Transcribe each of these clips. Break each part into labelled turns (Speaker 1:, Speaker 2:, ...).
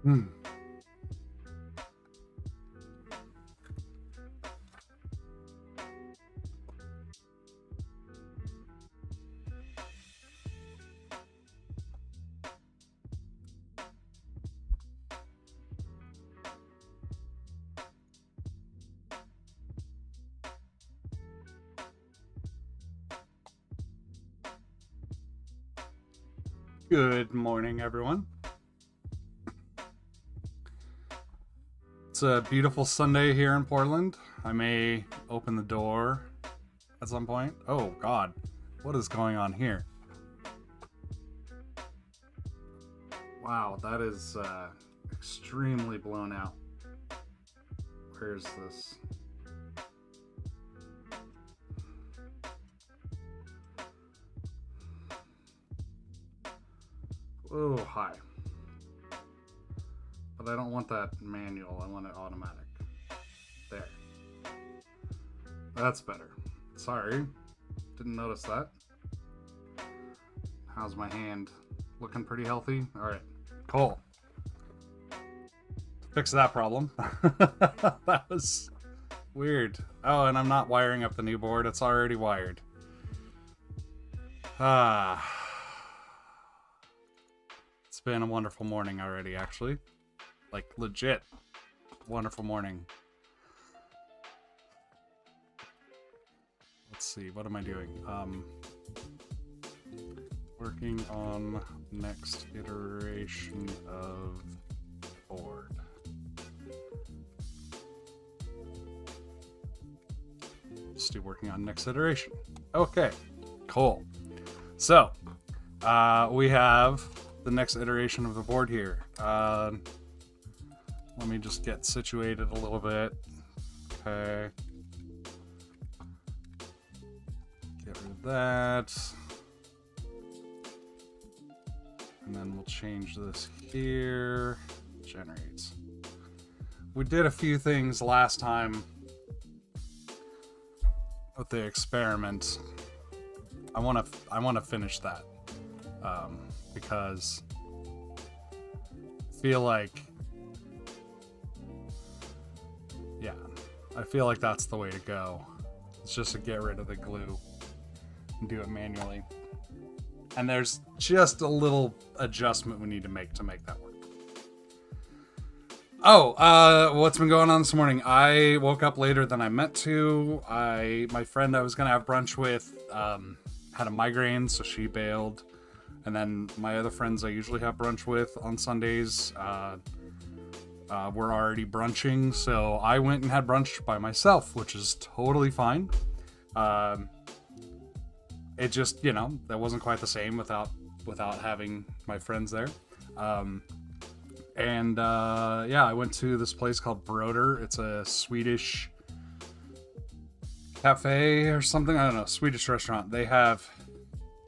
Speaker 1: Hmm. Good morning, everyone. It's a beautiful Sunday here in Portland. I may open the door at some point. Oh, God. What is going on here? Wow, that is extremely blown out. Where's this? Oh, hi. But I don't want that manual. I want it automatic. There. That's better. Sorry. Didn't notice that. How's my hand? Looking pretty healthy? Alright. Cool. Fix that problem. That was weird. Oh, and I'm not wiring up the new board. It's already wired. It's been a wonderful morning already, actually. Like, legit. Wonderful morning. Let's see, what am I doing? Working on next iteration of board. Still working on next iteration. Okay, cool. So, we have the next iteration of the board here. Let me just get situated a little bit. Okay. Get rid of that. And then we'll change this here. Generates. We did a few things last time with the experiment. I want to finish that because I feel like that's the way to go. It's just to get rid of the glue and do it manually. And there's just a little adjustment we need to make that work. Oh, what's been going on this morning? I woke up later than I meant to. My friend I was gonna have brunch with had a migraine, so she bailed. And then my other friends I usually have brunch with on Sundays were already brunching, so I went and had brunch by myself, which is totally fine. It just, that wasn't quite the same without having my friends there. I went to this place called Broder. It's a Swedish cafe or something. I don't know, Swedish restaurant. They have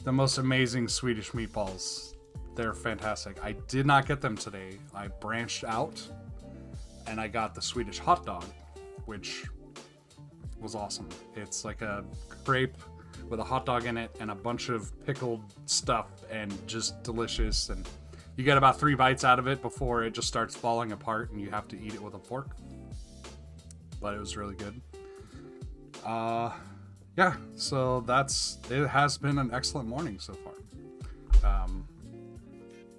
Speaker 1: the most amazing Swedish meatballs. They're fantastic. I did not get them today. I branched out and I got the Swedish hot dog, which was awesome. It's like a crepe with a hot dog in it and a bunch of pickled stuff and just delicious. And you get about 3 bites out of it before it just starts falling apart and you have to eat it with a fork. But it was really good. So it has been an excellent morning so far.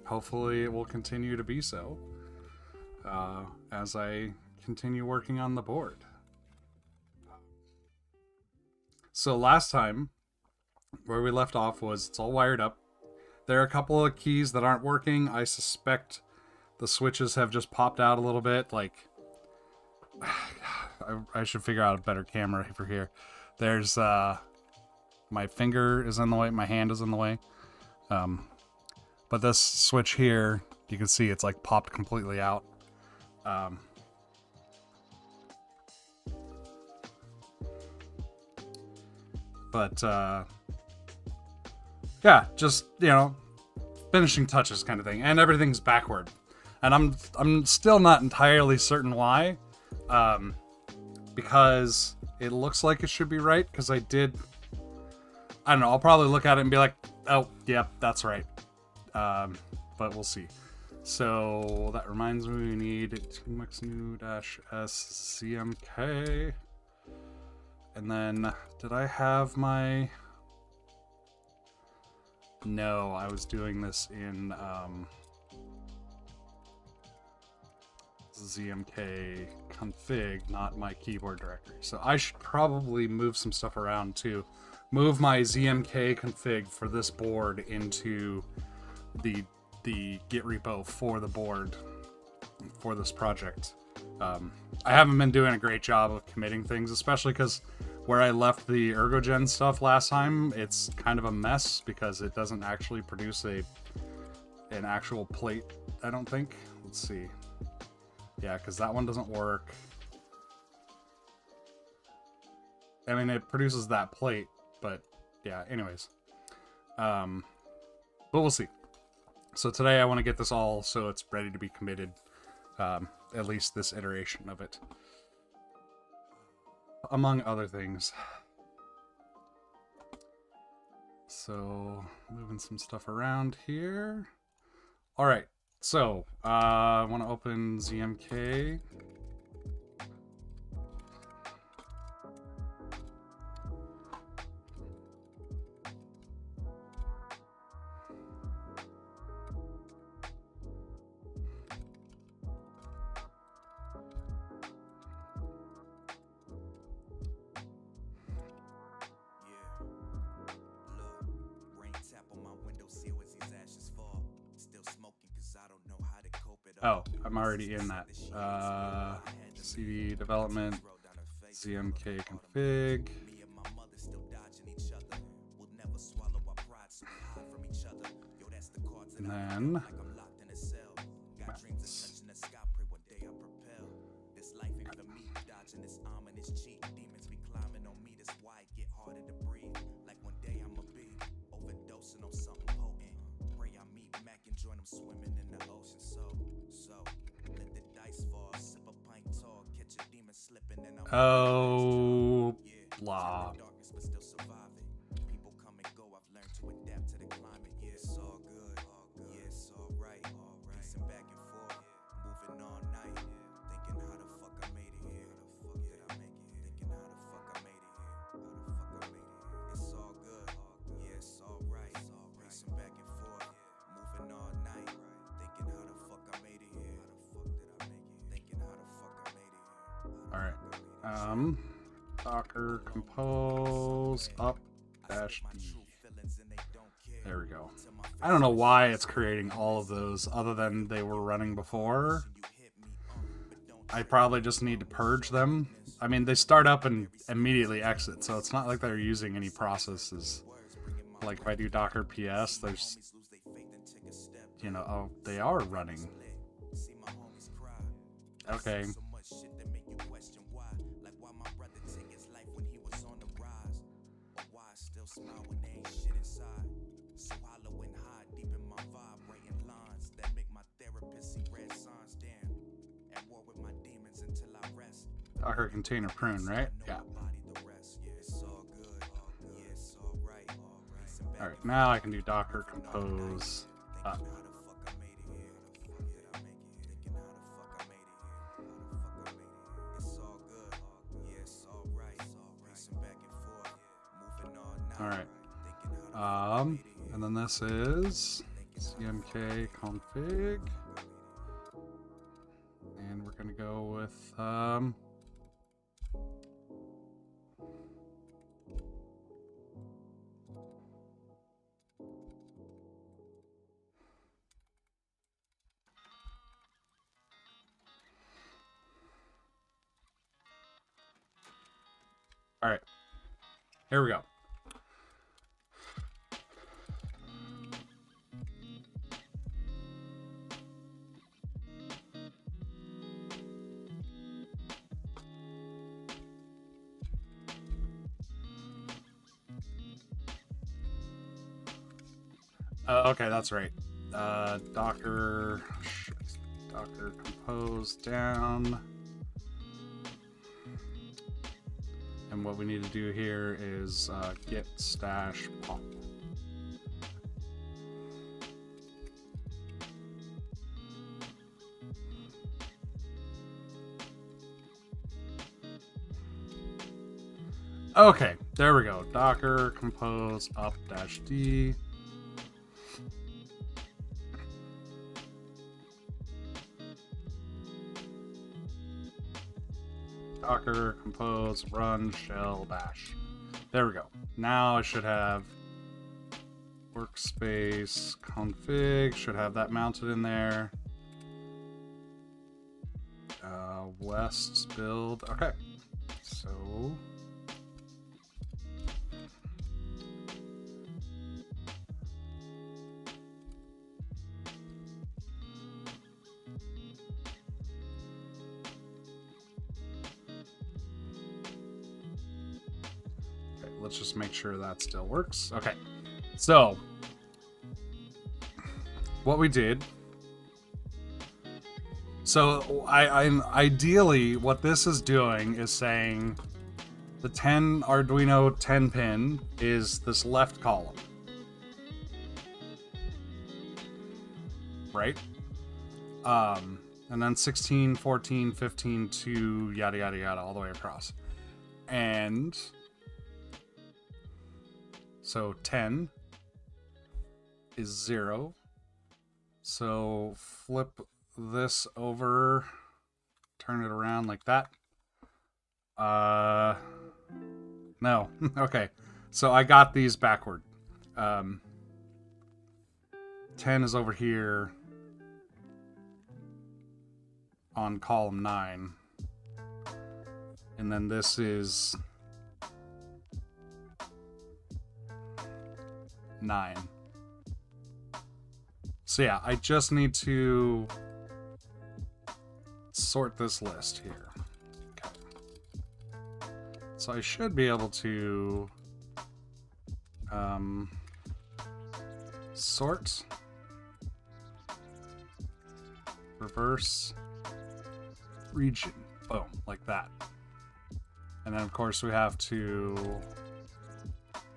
Speaker 1: Hopefully it will continue to be so as I continue working on the board. So last time, where we left off was it's all wired up. There are a couple of keys that aren't working. I suspect the switches have just popped out a little bit. Like, I should figure out a better camera for here. There's, my finger is in the way, my hand is in the way. But this switch here, you can see it's like popped completely out. Just, finishing touches kind of thing. And everything's backward. And I'm still not entirely certain why. Because it looks like it should be right. Because I don't know, I'll probably look at it and be like, oh, yep, that's right. But we'll see. So that reminds me, we need tmxnew-s zmk. And then, did I have my... No, I was doing this in zmk config, not my keyboard directory. So I should probably move some stuff around to move my zmk config for this board into the Git repo for the board for this project. I haven't been doing a great job of committing things, especially because where I left the ergogen stuff last time, it's kind of a mess because it doesn't actually produce an actual plate, I don't think. Let's see. Yeah, because that one doesn't work. I mean, it produces that plate, but yeah, anyways. But we'll see. So today I want to get this all so it's ready to be committed, at least this iteration of it. Among other things. So, moving some stuff around here. Alright, so, I want to open ZMK. Oh, I'm already in that. CD development, ZMK config. And then oh, blah. Docker compose up dash D. There we go. I don't know why it's creating all of those other than they were running before. I probably just need to purge them. I mean, they start up and immediately exit, so it's not like they're using any processes. Like if I do Docker PS, there's, you know, oh, they are running. Okay. Docker container prune, right? Yeah. Alright, now I can do Docker compose up. Alright. And then this is CMK config. And we're gonna go with all right, here we go. Okay, that's right. Docker compose down. And what we need to do here is git stash pop. Okay, there we go. Docker compose up dash D. Docker compose run shell bash. There we go. Now I should have workspace config, should have that mounted in there. West build. Okay, so let's just make sure that still works. Okay, so what we did. So I'm ideally what this is doing is saying the Arduino 10 pin is this left column, right? And then 16, 14, 15, 2, yada yada yada, all the way across. And so 10 is 0. So flip this over, turn it around like that. No. Okay. So I got these backward. 10 is over here on column 9. And then this is 9. So yeah, I just need to sort this list here. Okay. So I should be able to sort, reverse, region. Boom, like that. And then of course we have to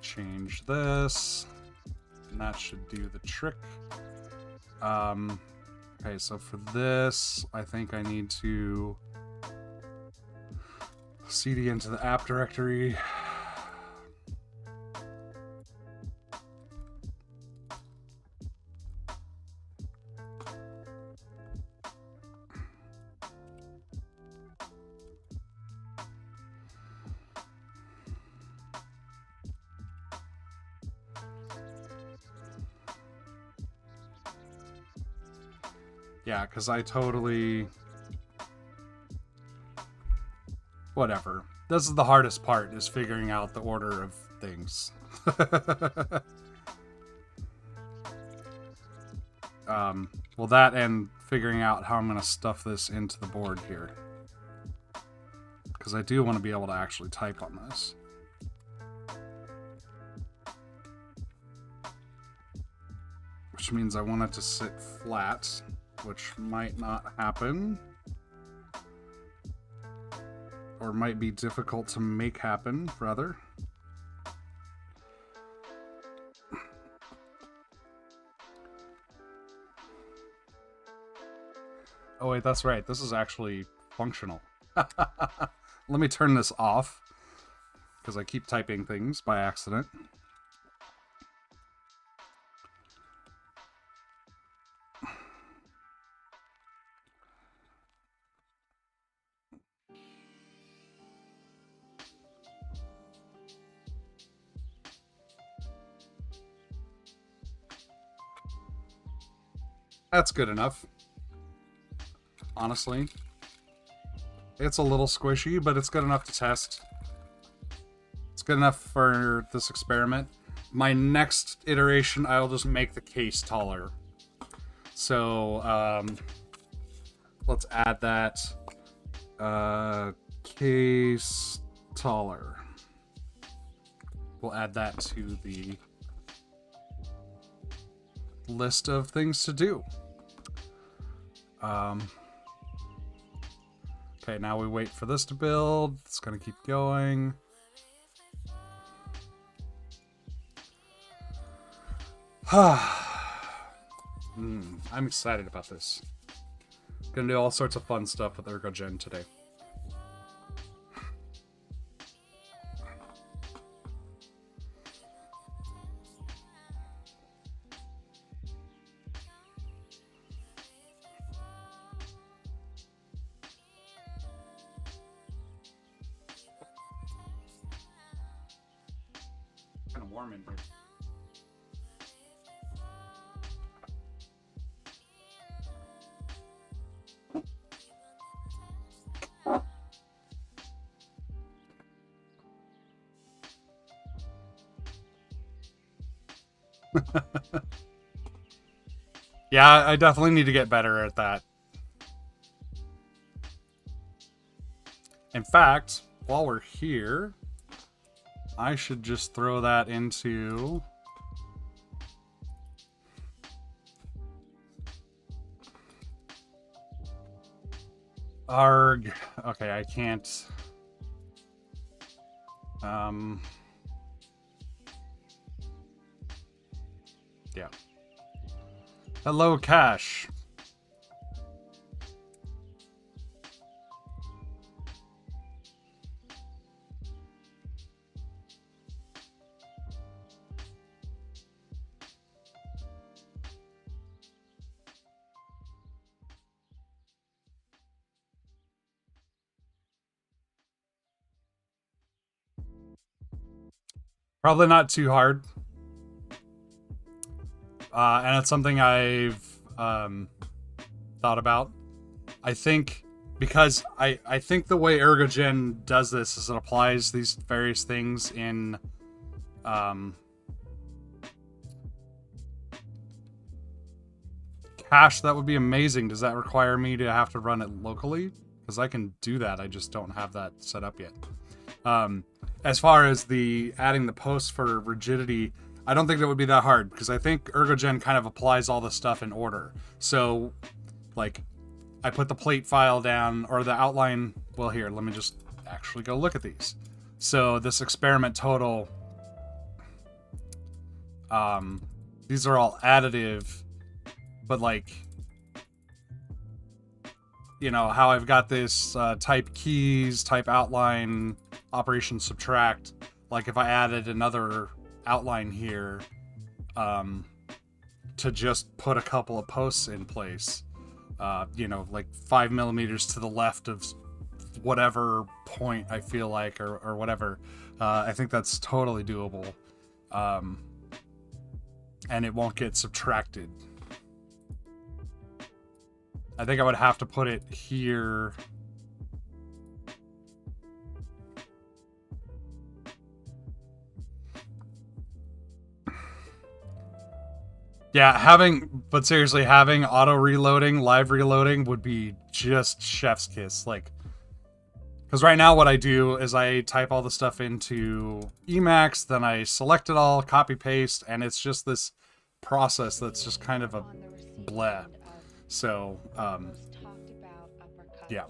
Speaker 1: change this, and that should do the trick. Okay, so for this, I think I need to cd into the app directory. Yeah, because I totally... Whatever. This is the hardest part, is figuring out the order of things. Well, that and figuring out how I'm going to stuff this into the board here. Because I do want to be able to actually type on this. Which means I want it to sit flat, which might not happen. Or might be difficult to make happen, rather. Oh wait, that's right. This is actually functional. Let me turn this off, because I keep typing things by accident. That's good enough. Honestly. It's a little squishy, but it's good enough to test. It's good enough for this experiment. My next iteration, I'll just make the case taller. So, let's add that. Case taller. We'll add that to the list of things to do. Okay, now we wait for this to build. It's gonna keep going. I'm excited about this. Gonna do all sorts of fun stuff with ergogen today. warm in here. Yeah, I definitely need to get better at that. In fact, while we're here, I should just throw that into... Arg. Okay, I can't... Yeah. Hello, Cash. Probably not too hard. And it's something I've thought about. I think because I think the way ergogen does this is it applies these various things in Cache. That would be amazing. Does that require me to have to run it locally? Because I can do that, I just don't have that set up yet. As far as the adding the posts for rigidity, I don't think that would be that hard, because I think ergogen kind of applies all the stuff in order. So, like, I put the plate file down, or the outline. Well, here, let me just actually go look at these. So this experiment total, these are all additive, but like, you know, how I've got this type keys, type outline, operation subtract. Like if I added another outline here to just put a couple of posts in place, you know, like 5 millimeters to the left of whatever point I feel like, or whatever, I think that's totally doable, and it won't get subtracted. I think I would have to put it here. Yeah, but seriously, having auto reloading, live reloading would be just chef's kiss. Like, because right now what I do is I type all the stuff into Emacs, then I select it all, copy paste, and it's just this process that's just kind of a bleh. So, yeah.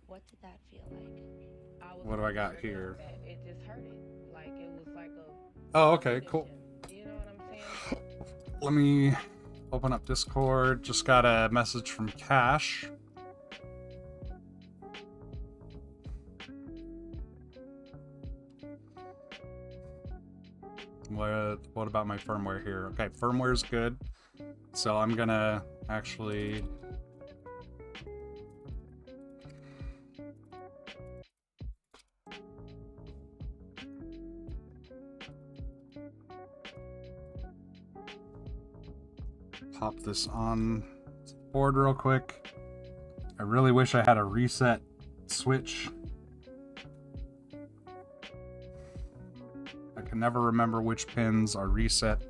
Speaker 2: What did that feel like?
Speaker 1: What do I got here?
Speaker 2: It just hurted. Like it was like a
Speaker 1: Oh, okay, cool.
Speaker 2: You know what I'm saying?
Speaker 1: Let me open up Discord. Just got a message from Cash. What about my firmware here? Okay, firmware's good. So I'm gonna actually... pop this on the board real quick. I really wish I had a reset switch. I can never remember which pins are reset.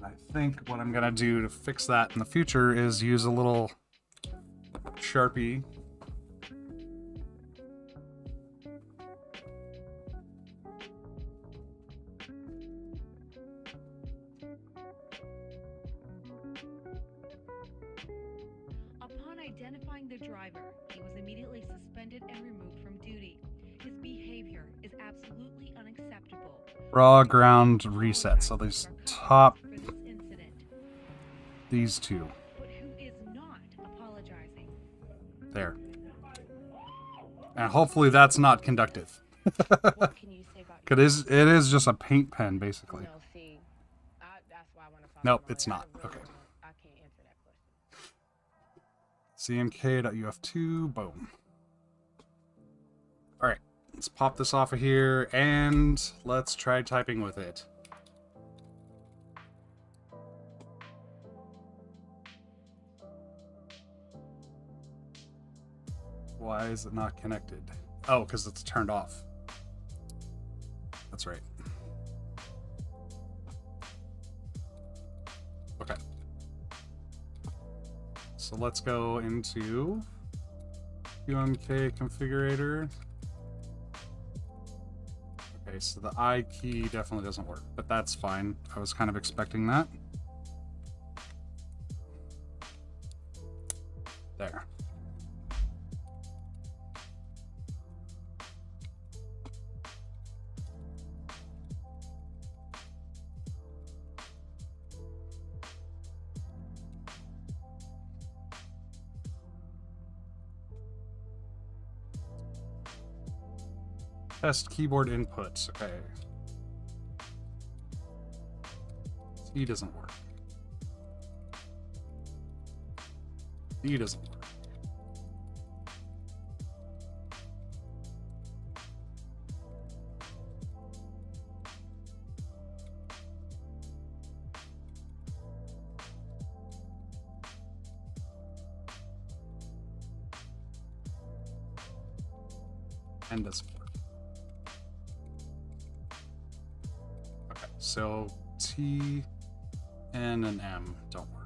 Speaker 1: I think what I'm gonna do to fix that in the future is use a little Sharpie.
Speaker 3: Upon identifying the driver, he was immediately suspended and removed from duty. His behavior is absolutely unacceptable.
Speaker 1: Raw ground reset. So these top, these two.
Speaker 3: But who is not apologizing?
Speaker 1: There. And hopefully that's not conductive.
Speaker 2: What can you say about
Speaker 1: Because it is just a paint pen, basically.
Speaker 2: No, see, that's why I want to follow.
Speaker 1: Nope, it's not. Okay.
Speaker 2: I can't answer that question.
Speaker 1: CMK.uf2, boom. Alright. Let's pop this off of here and let's try typing with it. Why is it not connected? Oh, because it's turned off. That's right. Okay. So let's go into QMK configurator. Okay, so the I key definitely doesn't work, but that's fine. I was kind of expecting that. There. Test keyboard inputs. Okay. C doesn't work. D doesn't work. N doesn't work. Okay, so T, N, and M don't work.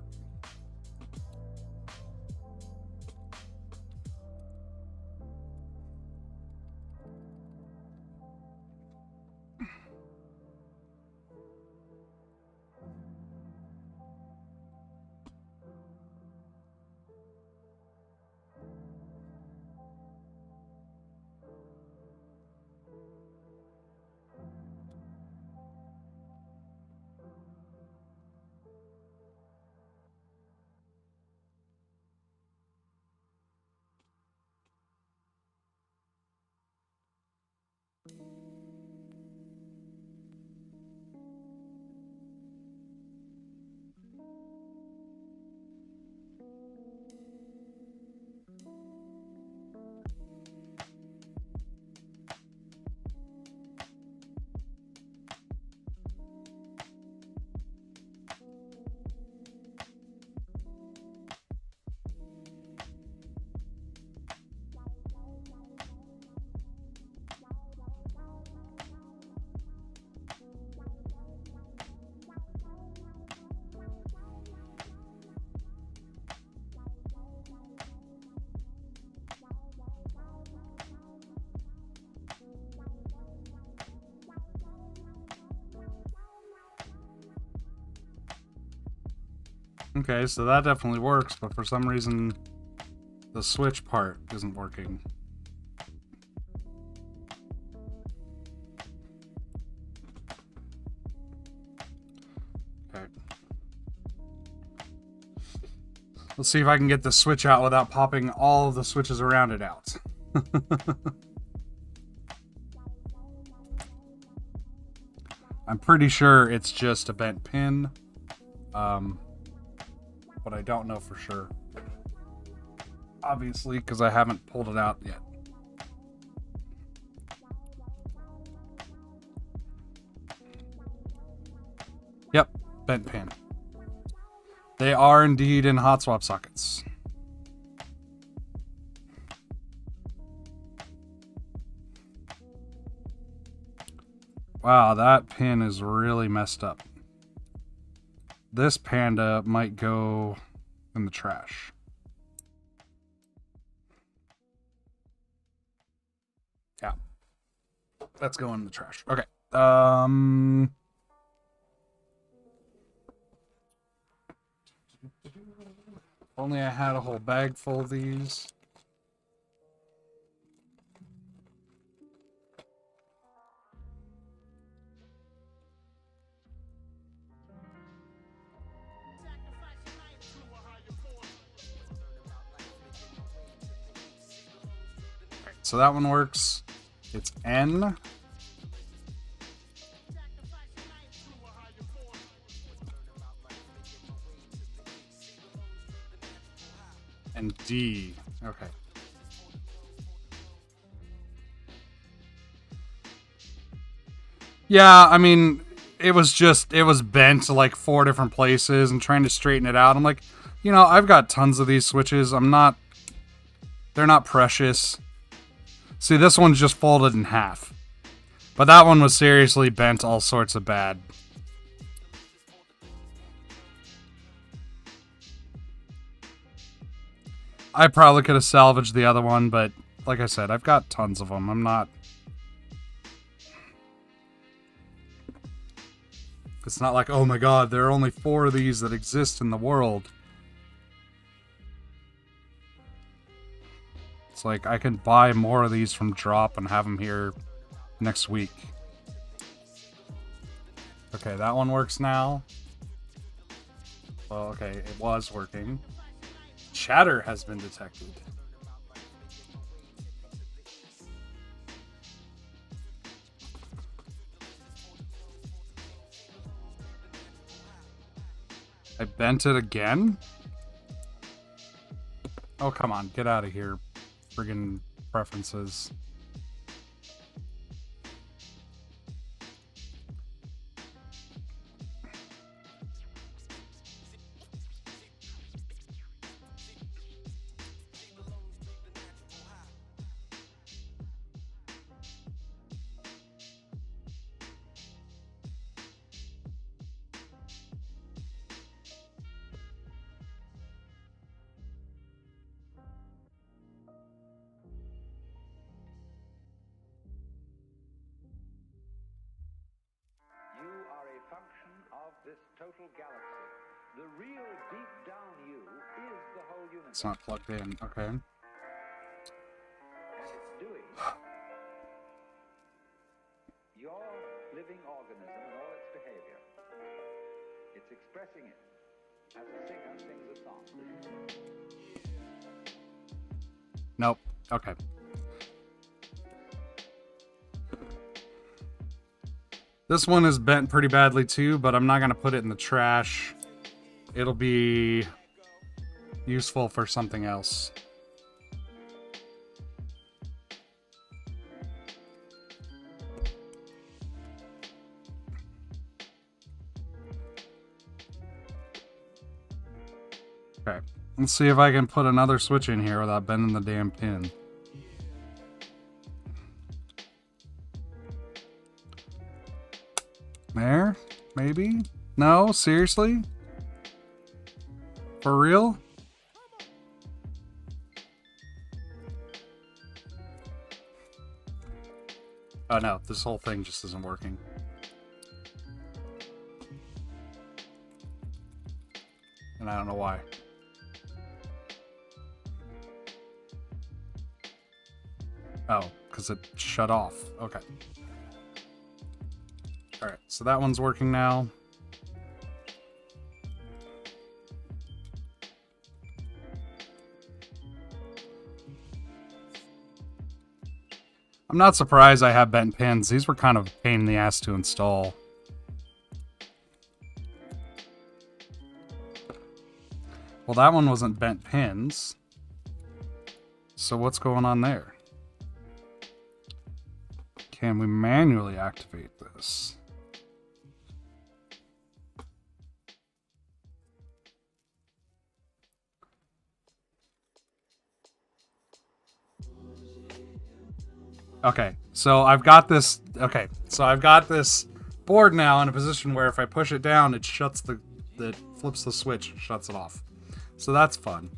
Speaker 1: Okay, so that definitely works, but for some reason the switch part isn't working. Okay. Let's see if I can get the switch out without popping all of the switches around it out. I'm pretty sure it's just a bent pin. But I don't know for sure. Obviously, because I haven't pulled it out yet. Yep, bent pin. They are indeed in hot swap sockets. Wow, that pin is really messed up. This panda might go in the trash. Yeah. Let's go in the trash. Okay. Only I had a whole bag full of these. So that one works. It's N. And D. Okay. Yeah, I mean, it was bent like 4 different places and trying to straighten it out. I'm like, I've got tons of these switches. They're not precious. See, this one's just folded in half. But that one was seriously bent all sorts of bad. I probably could have salvaged the other one, but like I said, I've got tons of them. I'm not... It's not like, oh my god, there are only 4 of these that exist in the world. It's like, I can buy more of these from Drop and have them here next week. Okay, that one works now. Well, okay, it was working. Chatter has been detected. I bent it again? Oh, come on. Get out of here. Friggin' preferences.
Speaker 4: The real deep down you is the whole universe.
Speaker 1: It's not plugged in. Okay.
Speaker 4: And it's doing your living organism and all its behavior. It's expressing it as a singer sings a song.
Speaker 1: Nope. Okay. This one is bent pretty badly too, but I'm not going to put it in the trash. It'll be useful for something else. Okay, let's see if I can put another switch in here without bending the damn pin. There? Maybe? No? Seriously? For real? Oh no, this whole thing just isn't working. And I don't know why. Oh, because it shut off. Okay. Alright, so that one's working now. I'm not surprised I have bent pins. These were kind of a pain in the ass to install. Well, that one wasn't bent pins. So what's going on there? Can we manually activate this? Okay, so I've got this. Okay, so I've got this board now in a position where if I push it down, it shuts it flips the switch and shuts it off. So that's fun.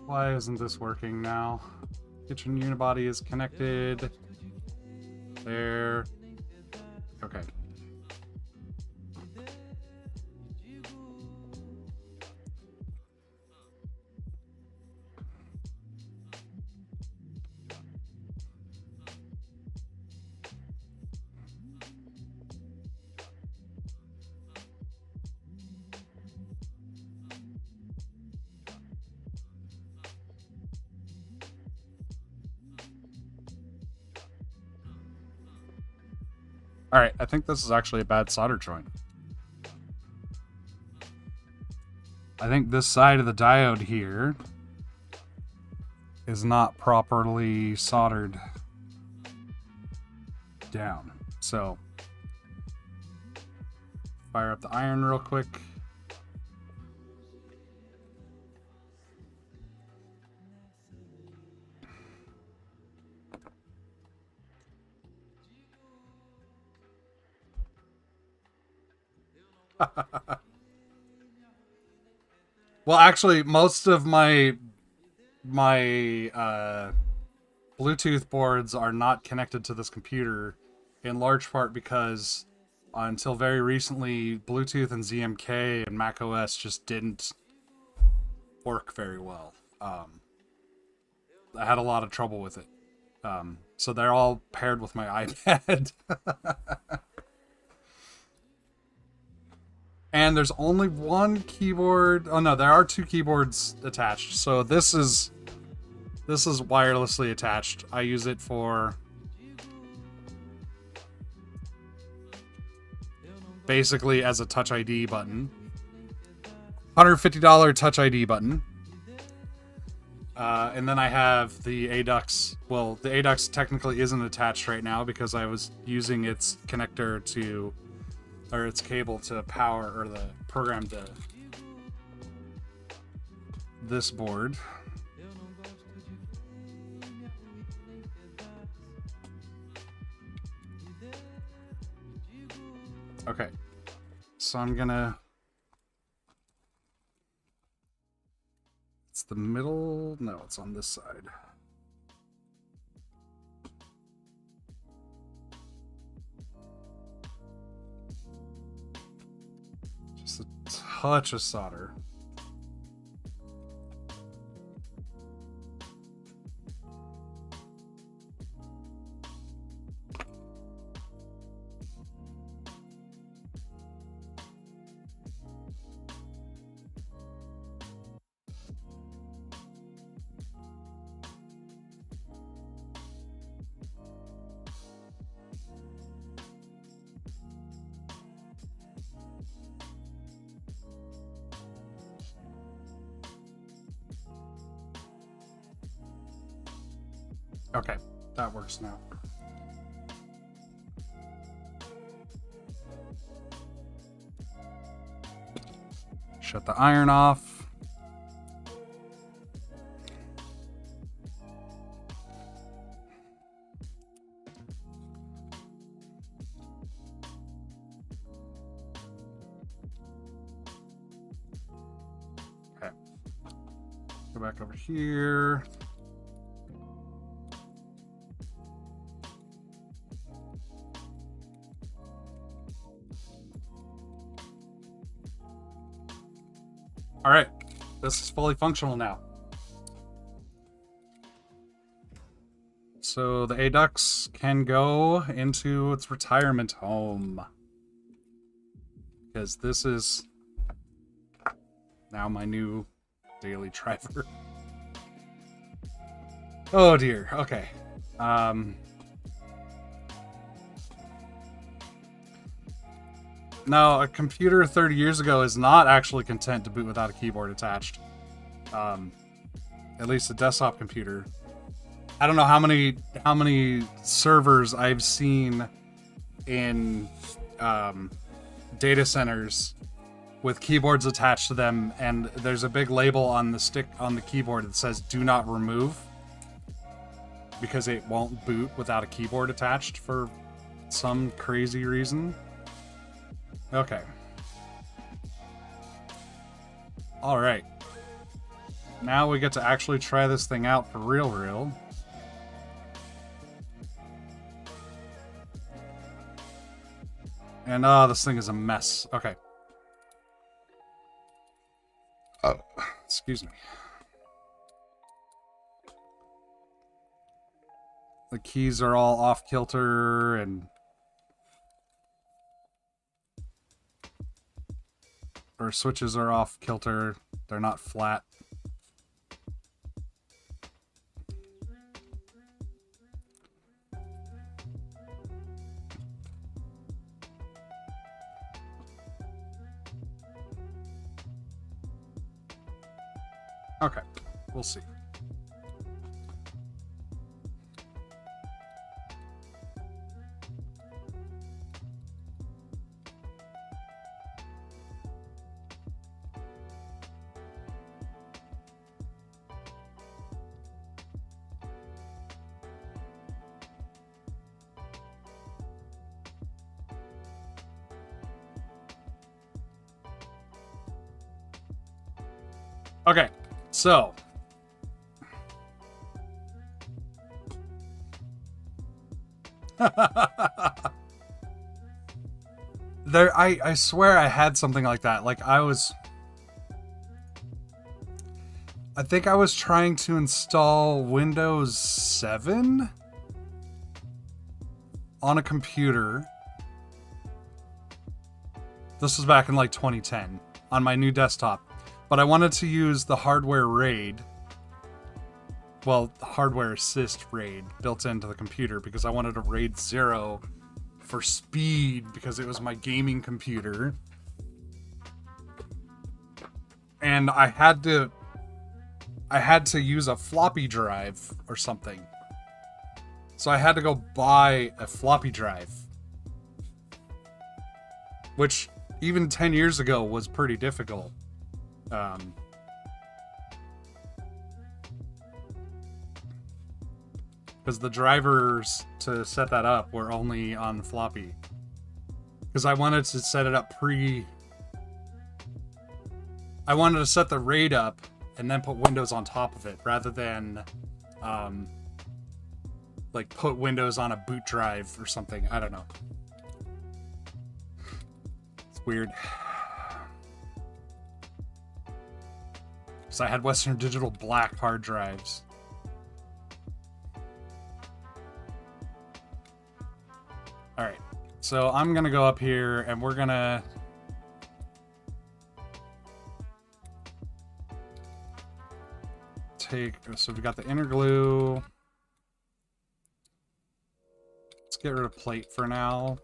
Speaker 1: Why isn't this working now? Kitchen unibody is connected. There. Okay. Alright, I think this is actually a bad solder joint. I think this side of the diode here is not properly soldered down. So, fire up the iron real quick. Well, actually, most of my Bluetooth boards are not connected to this computer, in large part because until very recently, Bluetooth and ZMK and macOS just didn't work very well. I had a lot of trouble with it. So they're all paired with my iPad. And there's only one keyboard. Oh no, there are two keyboards attached. So this is wirelessly attached. I use it for basically as a Touch ID button. $150 Touch ID button. And then I have the ADUX. Well, the ADUX technically isn't attached right now because I was using its connector to, or its cable to power, or the program to this board. Okay, so I'm gonna, it's the middle, no, it's on this side. Just a touch of solder. Okay, that works now. Shut the iron off. Okay. Go back over here. All right, this is fully functional now. So the ADUX can go into its retirement home, because this is now my new daily driver. Oh dear. Okay. Now, a computer 30 years ago is not actually content to boot without a keyboard attached. At least a desktop computer. I don't know how many servers I've seen in data centers with keyboards attached to them, and there's a big label on the stick on the keyboard that says "Do not remove," because it won't boot without a keyboard attached for some crazy reason. Okay. All right. Now we get to actually try this thing out for real. And this thing is a mess. Okay. Oh, excuse me. The keys are all off kilter, and our switches are off kilter. They're not flat. Okay, we'll see. Okay, so there, I swear I had something like that. Like I think I was trying to install Windows 7 on a computer. This was back in like 2010 on my new desktop. But I wanted to use the hardware RAID. Well, the hardware assist RAID built into the computer because I wanted a RAID 0 for speed because it was my gaming computer. And I had to use a floppy drive or something. So I had to go buy a floppy drive. Which even 10 years ago was pretty difficult. Because the drivers to set that up were only on floppy. Because I wanted to set it up I wanted to set the RAID up and then put Windows on top of it, rather than, like, put Windows on a boot drive or something. I don't know. It's weird. So I had Western Digital black hard drives. Alright, so I'm gonna go up here and we're gonna so we got the inner glue. Let's get rid of plate for now.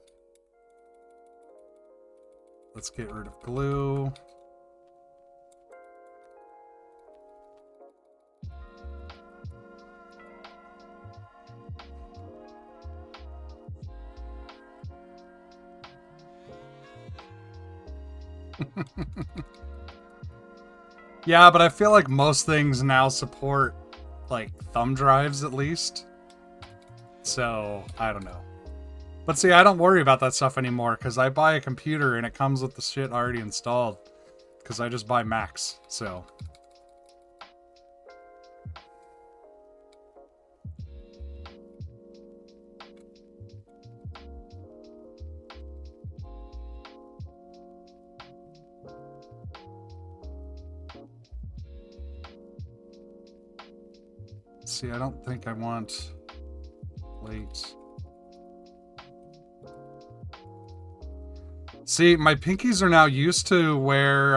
Speaker 1: Let's get rid of glue. Yeah, but I feel like most things now support, like, thumb drives at least. So, I don't know. But see, I don't worry about that stuff anymore, because I buy a computer and it comes with the shit already installed. Because I just buy Macs, so... See, I don't think I want plates. See, my pinkies are now used to where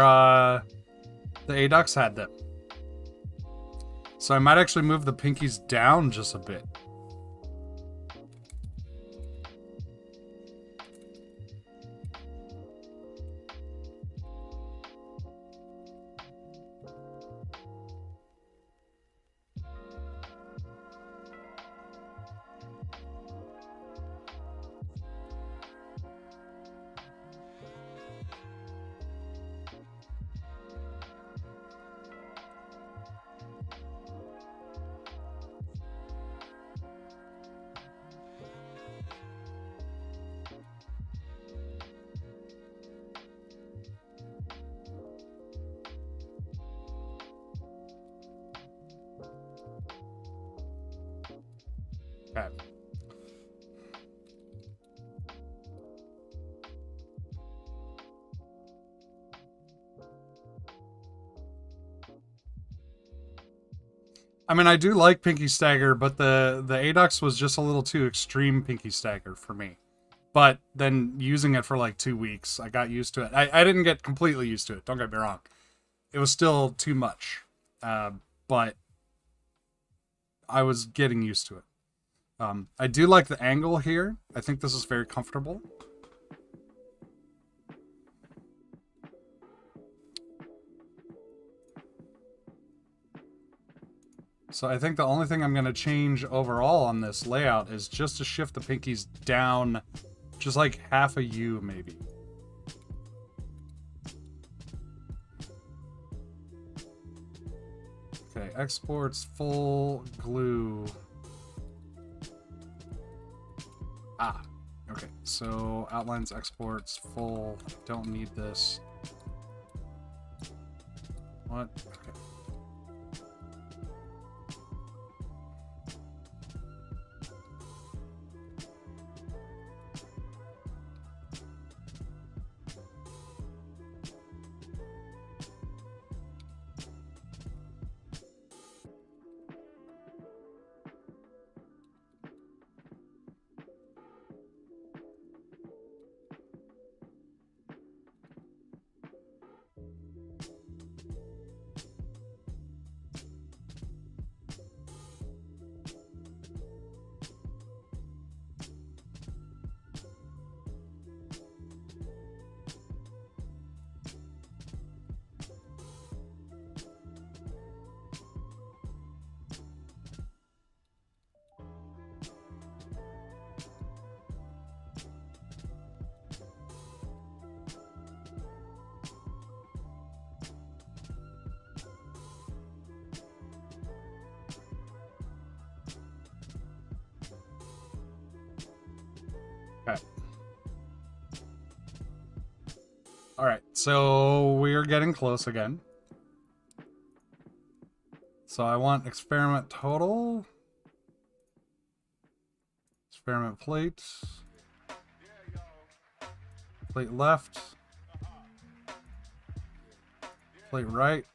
Speaker 1: the ADUX had them. So I might actually move the pinkies down just a bit. Okay. I mean, I do like Pinky Stagger, but the ADUX was just a little too extreme Pinky Stagger for me. But then using it for like 2 weeks, I got used to it. I didn't get completely used to it, don't get me wrong. It was still too much. But I was getting used to it. I do like the angle here. I think this is very comfortable. So I think the only thing I'm going to change overall on this layout is just to shift the pinkies down just like half a U maybe. Okay, exports full glue. Ah, okay. So outlines exports full. Don't need this. What? Okay. Okay. All right, so we're getting close again. So I want experiment total. Experiment plate. Plate left. Plate right.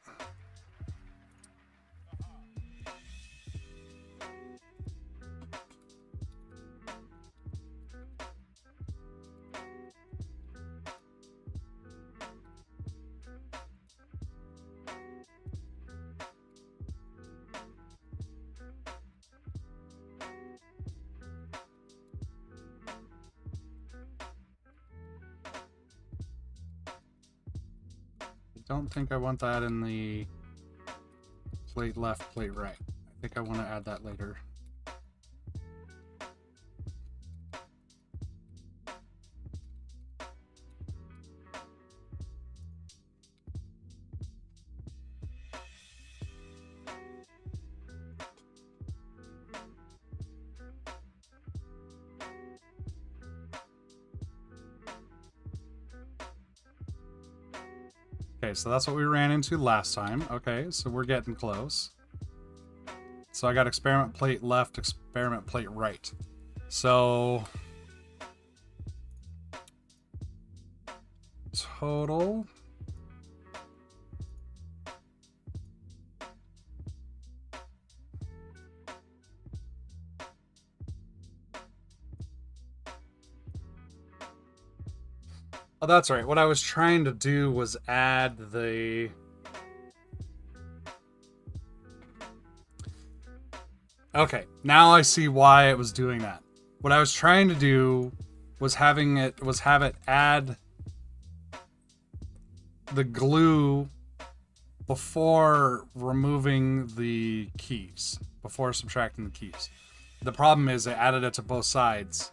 Speaker 1: Don't think I want that in the plate left, plate right. I think I want to add that later. Okay, so that's what we ran into last time. Okay, so we're getting close. So I got experiment plate left, experiment plate right. So total. Oh, that's right. What I was trying to do was add the... Okay, now I see why it was doing that. What I was trying to do was have it add the glue before removing the keys, before subtracting the keys. The problem is it added it to both sides,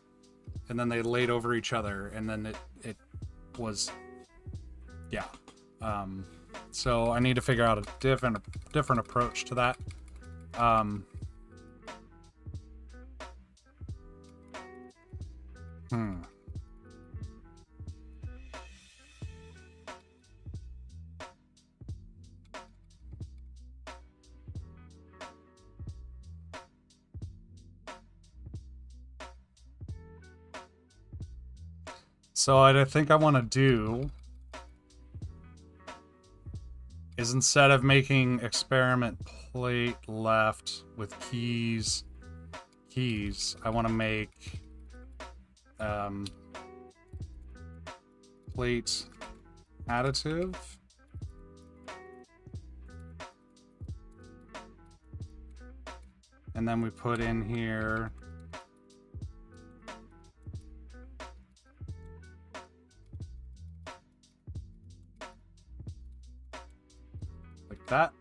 Speaker 1: and then they laid over each other, and then it was, yeah. So I need to figure out a different approach to that. So what I think I want to do is, instead of making experiment plate left with keys, I want to make plate additive. And then we put in here like that.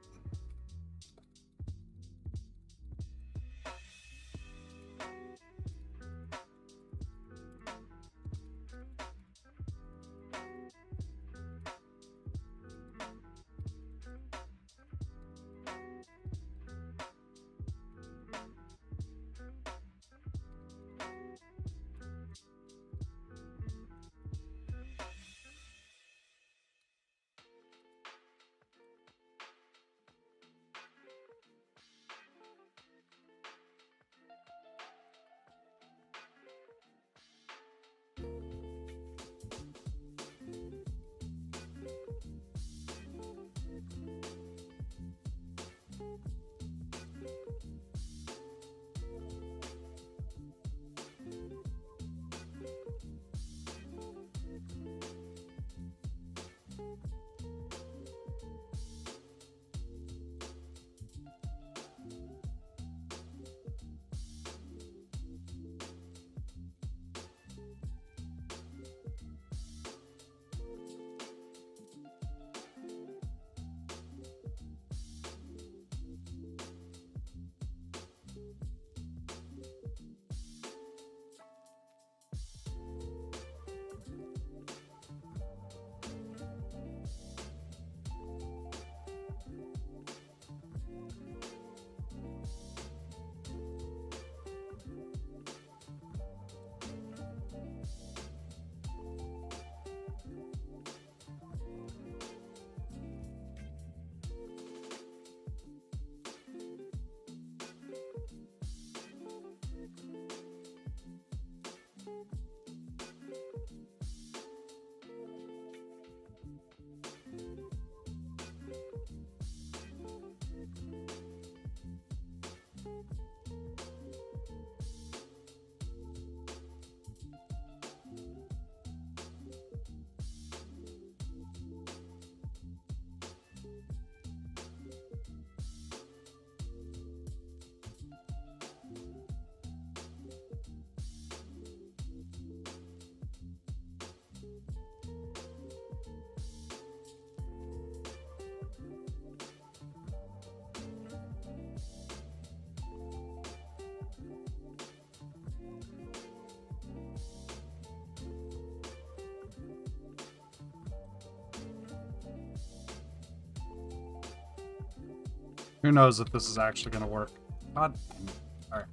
Speaker 1: Who knows if this is actually going to work. God damn it. Alright.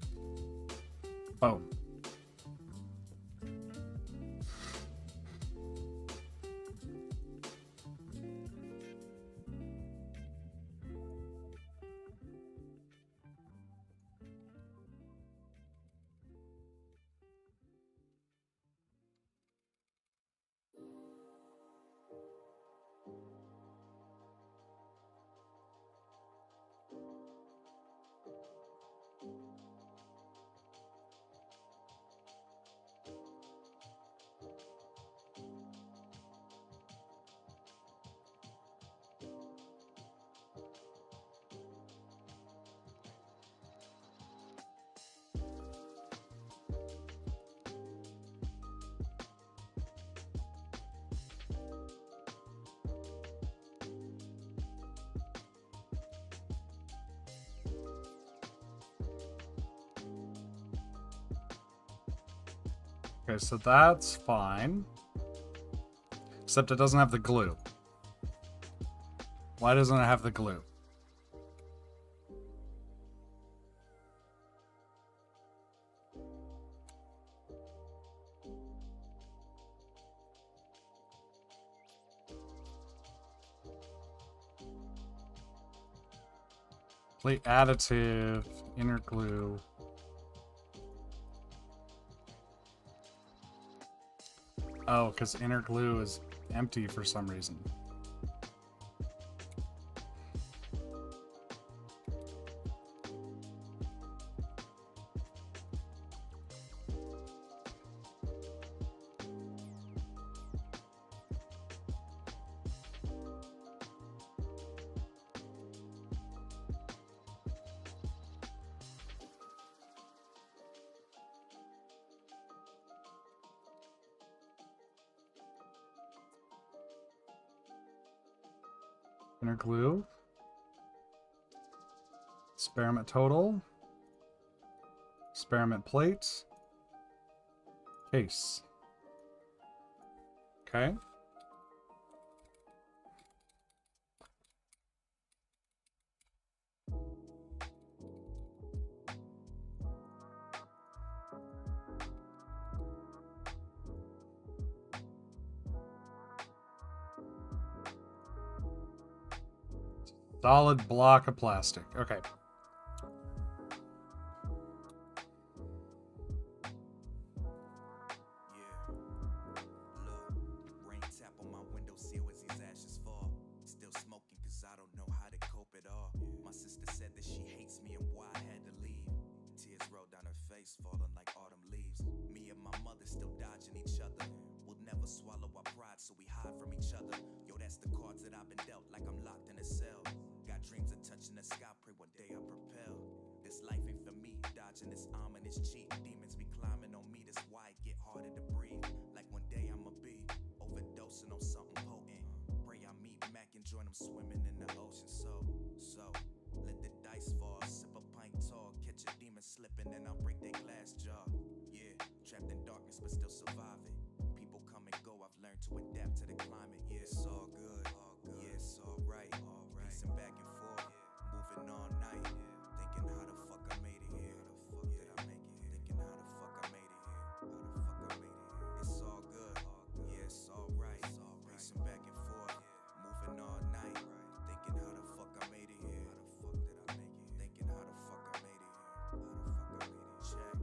Speaker 1: Boom. Okay, so that's fine. Except it doesn't have the glue. Why doesn't it have the glue? Plate additive, inner glue. Oh, because inner glue is empty for some reason. Inner glue. Experiment total. Experiment plate. Case. Okay. Solid block of plastic. Okay.
Speaker 5: Rain tap on my windowsill as these ashes fall. Still smoking cause I don't know how to cope at all. My sister said that she hates me and why I had to leave. Tears rolled down her face, falling like autumn leaves. Me and my mother still dodging each other. We'll never swallow our pride, so we hide from each other. Yo, that's the cards that I've been dealt, like I'm locked in a cell. Got dreams of touching the sky, pray one day I propel. This life ain't for me, dodging this ominous cheat. Demons be climbing on me, that's why it get harder to breathe. Like one day I'ma be overdosing on something potent. Pray I meet Mac and join him swimming in the ocean. So, let the dice fall, sip a pint tall, catch a demon slipping and I'll break their glass jaw. Yeah, trapped in darkness but still surviving. People come and go, I've learned to adapt to the climate. Yeah, it's all good, yeah, it's alright. Pacing back and forth, moving all night. Thinking how the fuck I made it here. How the fuck did I make it here? Thinking how the fuck I made it here. How the fuck I made it here. It's all good, yeah, it's alright. Pacing back and forth, moving all night. Thinking how the fuck I made it here. How the fuck did I make it here? Thinking how the fuck I made it here. How the fuck I made it. Check.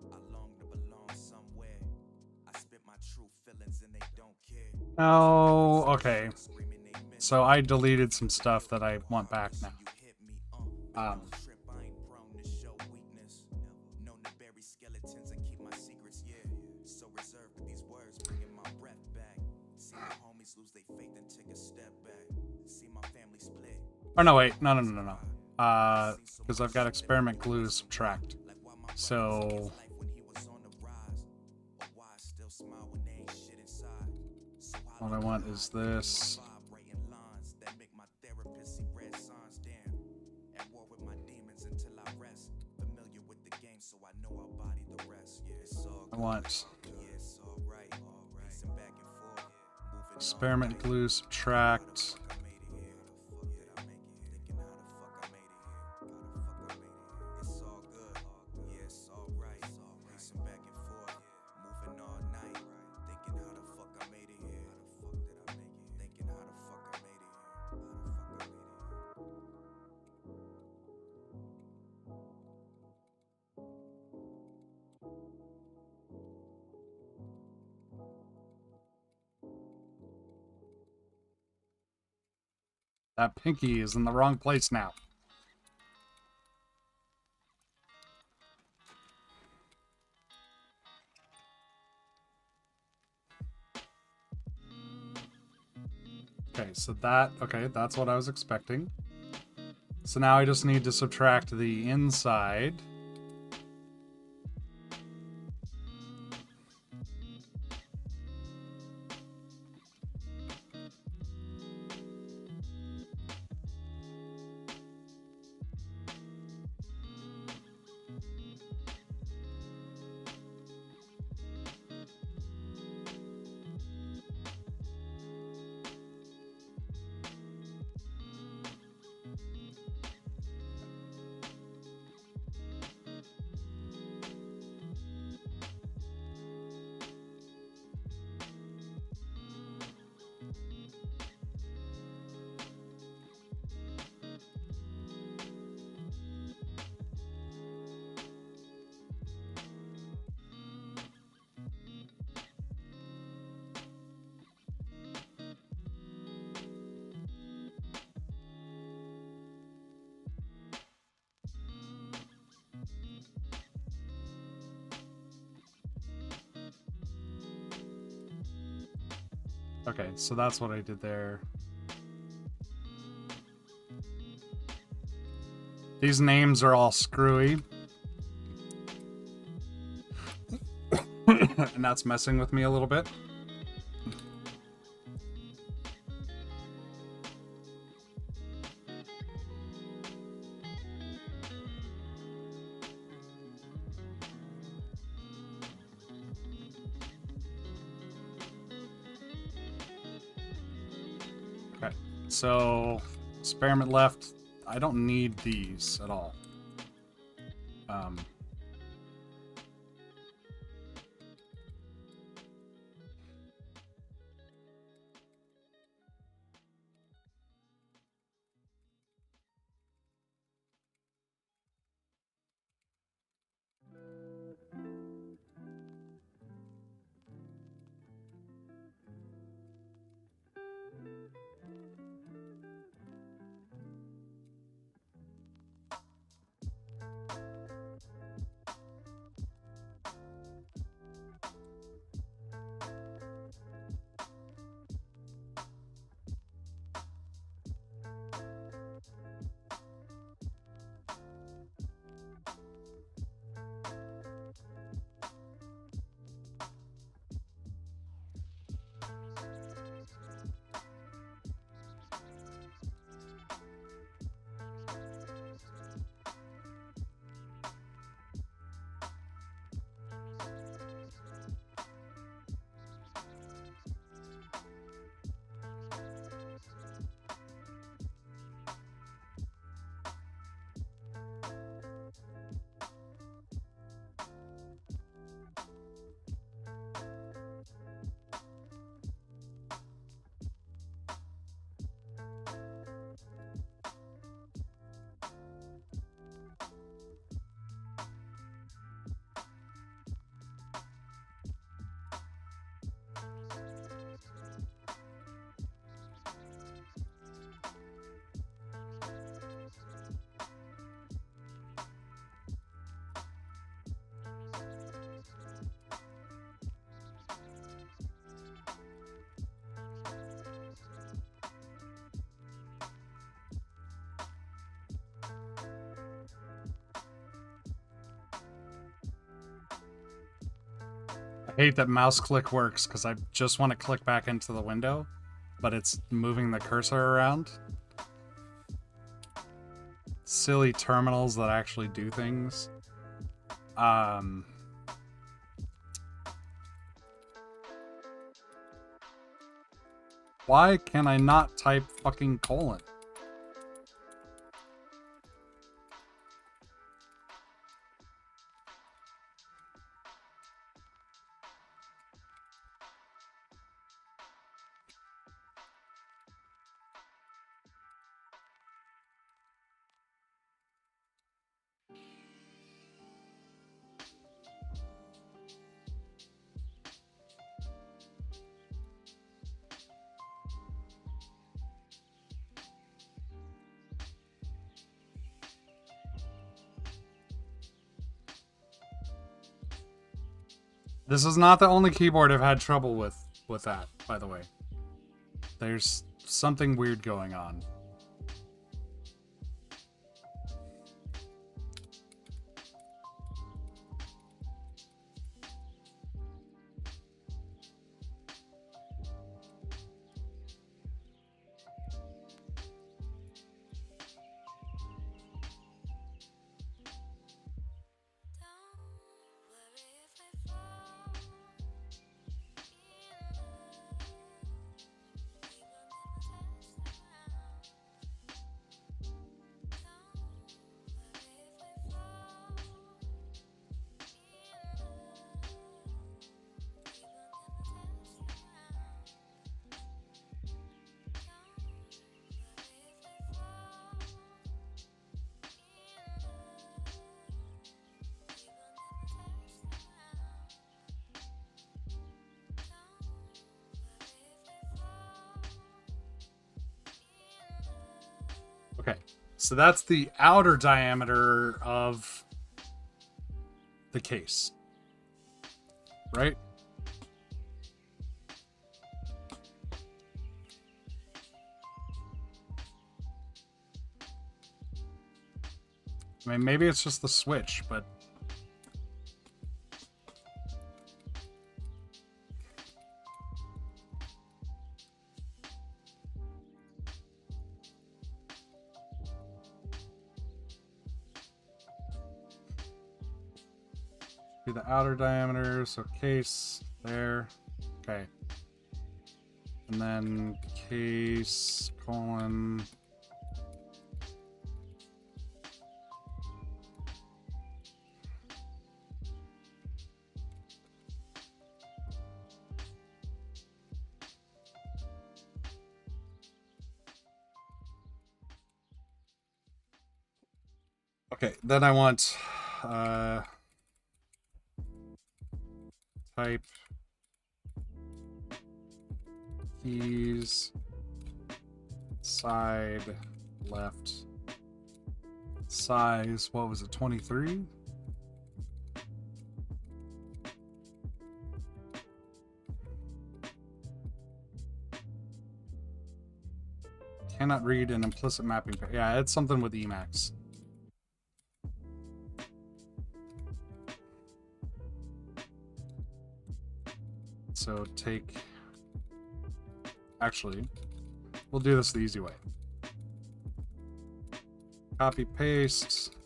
Speaker 5: I long to belong somewhere. I spit my true feelings and they don't care.
Speaker 1: Oh, okay. So I deleted some stuff that I want back now. Oh no, wait, no. Because I've got experiment glue subtract. So what I want is this. I want experiment glue subtract. That pinky is in the wrong place now. Okay, so that's what I was expecting. So now I just need to subtract the inside. Okay, so that's what I did there. These names are all screwy. And that's messing with me a little bit. Okay, so experiment left. I don't need these at all. I hate that mouse click works because I just want to click back into the window, but it's moving the cursor around. Silly terminals that actually do things. Why can I not type fucking colon? This is not the only keyboard I've had trouble with that, by the way. There's something weird going on. Okay, so that's the outer diameter of the case, right? I mean, maybe it's just the switch, but... do the outer diameter, so case there. Okay. And then case colon. Okay, then I want type keys side left size, what was it, 23? Cannot read an implicit mapping. Yeah, it's something with Emacs. So take, actually, we'll do this the easy way. Copy, paste.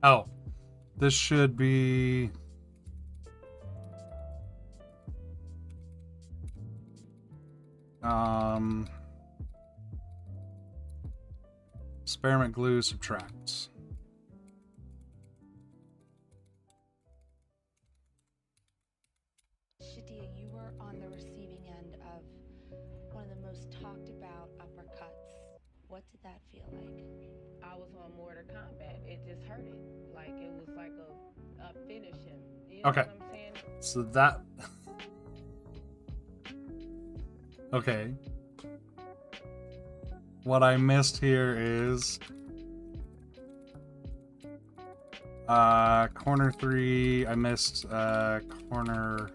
Speaker 1: Oh, this should be experiment glue subtract.
Speaker 2: Shadia, you were on the receiving end of one of the most talked about uppercuts. What did that feel like? I was on Mortal Kombat. It just hurted. Like it was like a finish him. You know
Speaker 1: Okay.
Speaker 2: what I'm saying?
Speaker 1: So that okay. What I missed here is corner 3. I missed corner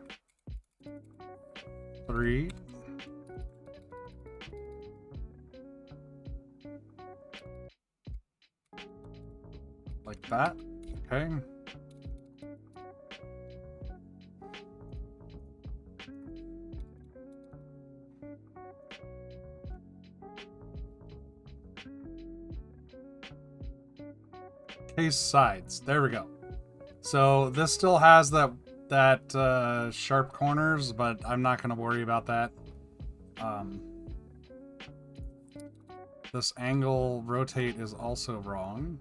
Speaker 1: 3. Like that. Okay. Case sides. There we go. So this still has that sharp corners, but I'm not going to worry about that. This angle rotate is also wrong.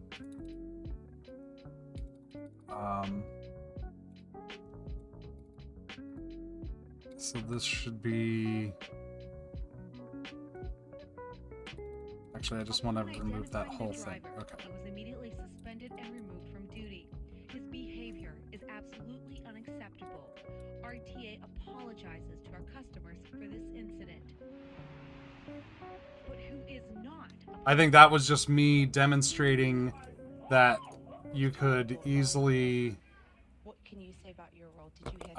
Speaker 1: So this should be... Actually, I just want to remove that whole thing. Okay.
Speaker 3: He was immediately suspended and removed from duty. His behavior is absolutely unacceptable. RTA apologizes to our customers for this incident. But who is not?
Speaker 1: I think that was just me demonstrating that you could easily
Speaker 2: What can you say about your role? Did you hit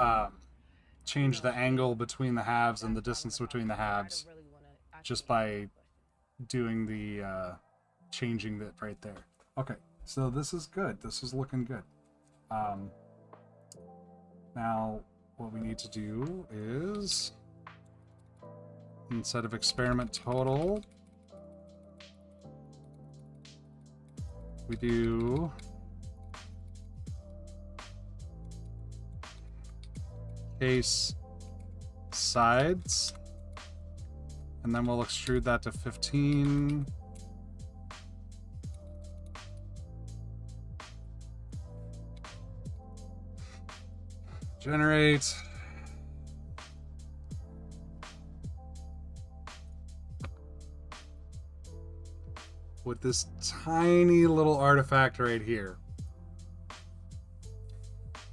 Speaker 1: change the angle between the halves and the distance between the halves just by doing the changing that right there. Okay, so this is good. This is looking good. Now what we need to do is, instead of experiment total, we do case sides, and then we'll extrude that to 15. Generate. With this tiny little artifact right here,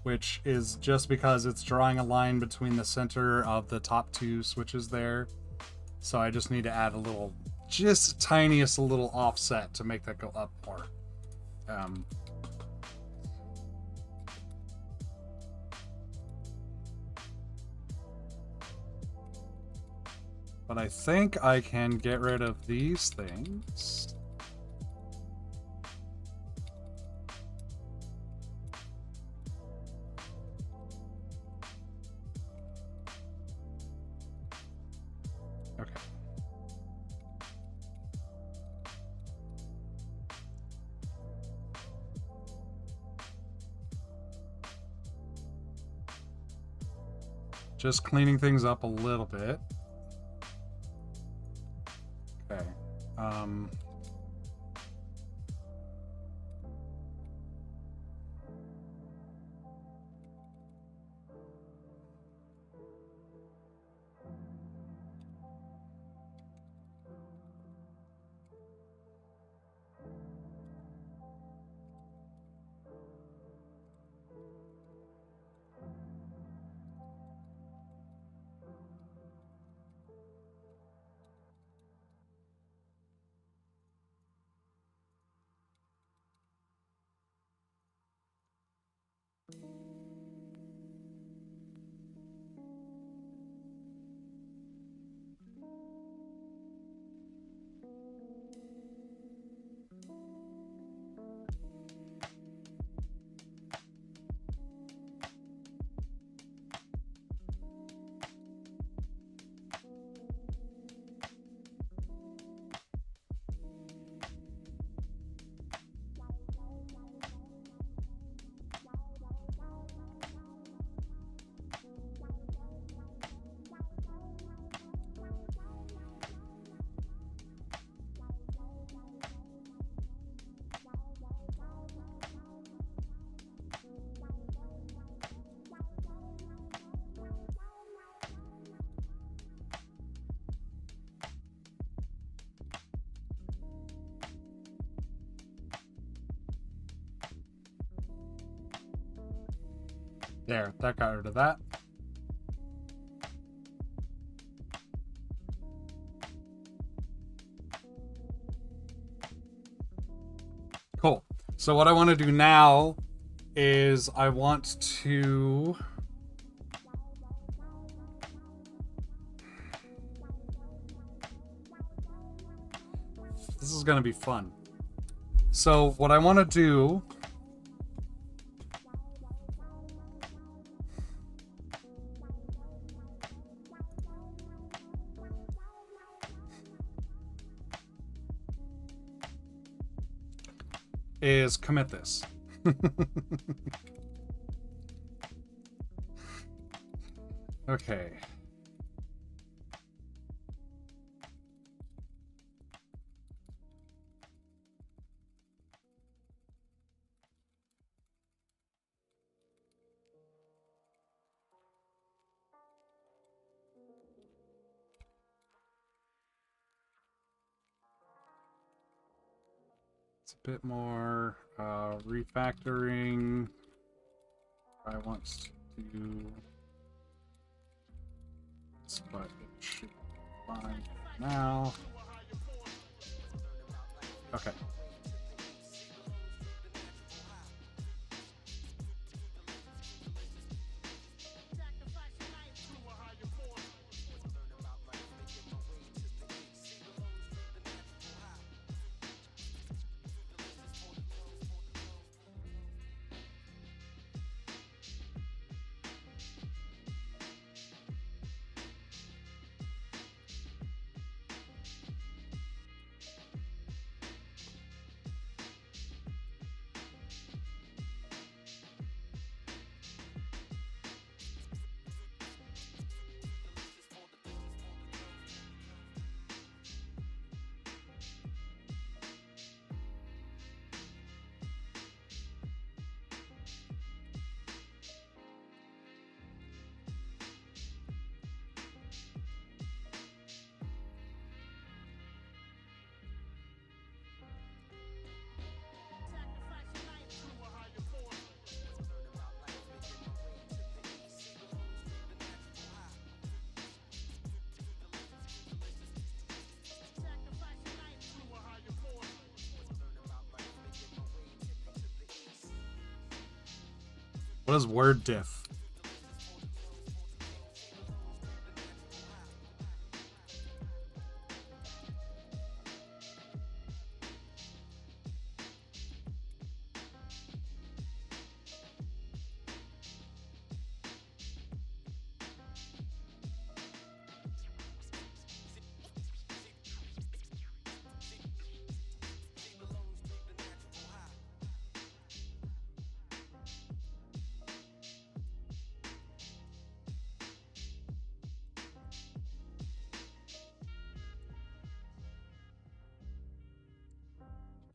Speaker 1: which is just because it's drawing a line between the center of the top two switches there. So I just need to add a little, just tiniest little offset to make that go up more. But I think I can get rid of these things. Okay. Just cleaning things up a little bit. Okay. There, that got rid of that. Cool. So what I want to do now is I want to... This is going to be fun. So what I want to do is commit this. Okay. It's a bit more refactoring. I want to do this, but it should be fine now. Okay. What is word diff?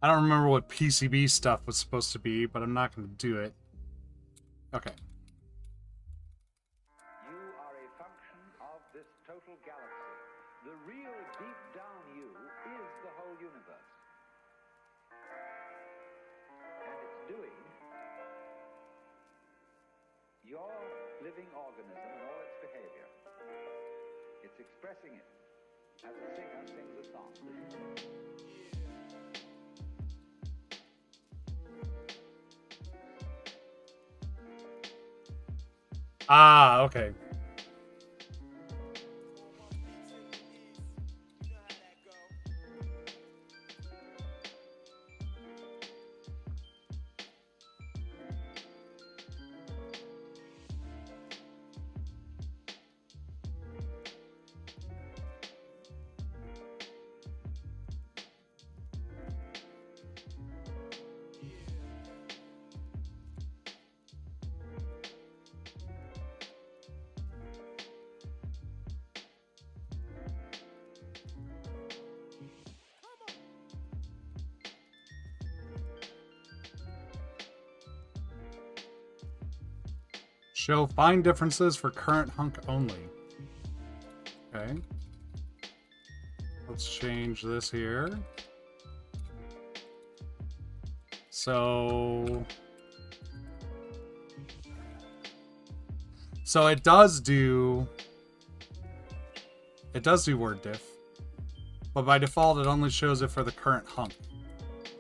Speaker 1: I don't remember what PCB stuff was supposed to be, but I'm not going to do it. Okay.
Speaker 4: You are a function of this total galaxy. The real deep down you is the whole universe. And it's doing your living organism and all its behavior. It's expressing it as a singer sings a song.
Speaker 1: Ah, okay. Show fine differences for current hunk only. Okay. Let's change this here. So it does do word diff, but by default it only shows it for the current hunk,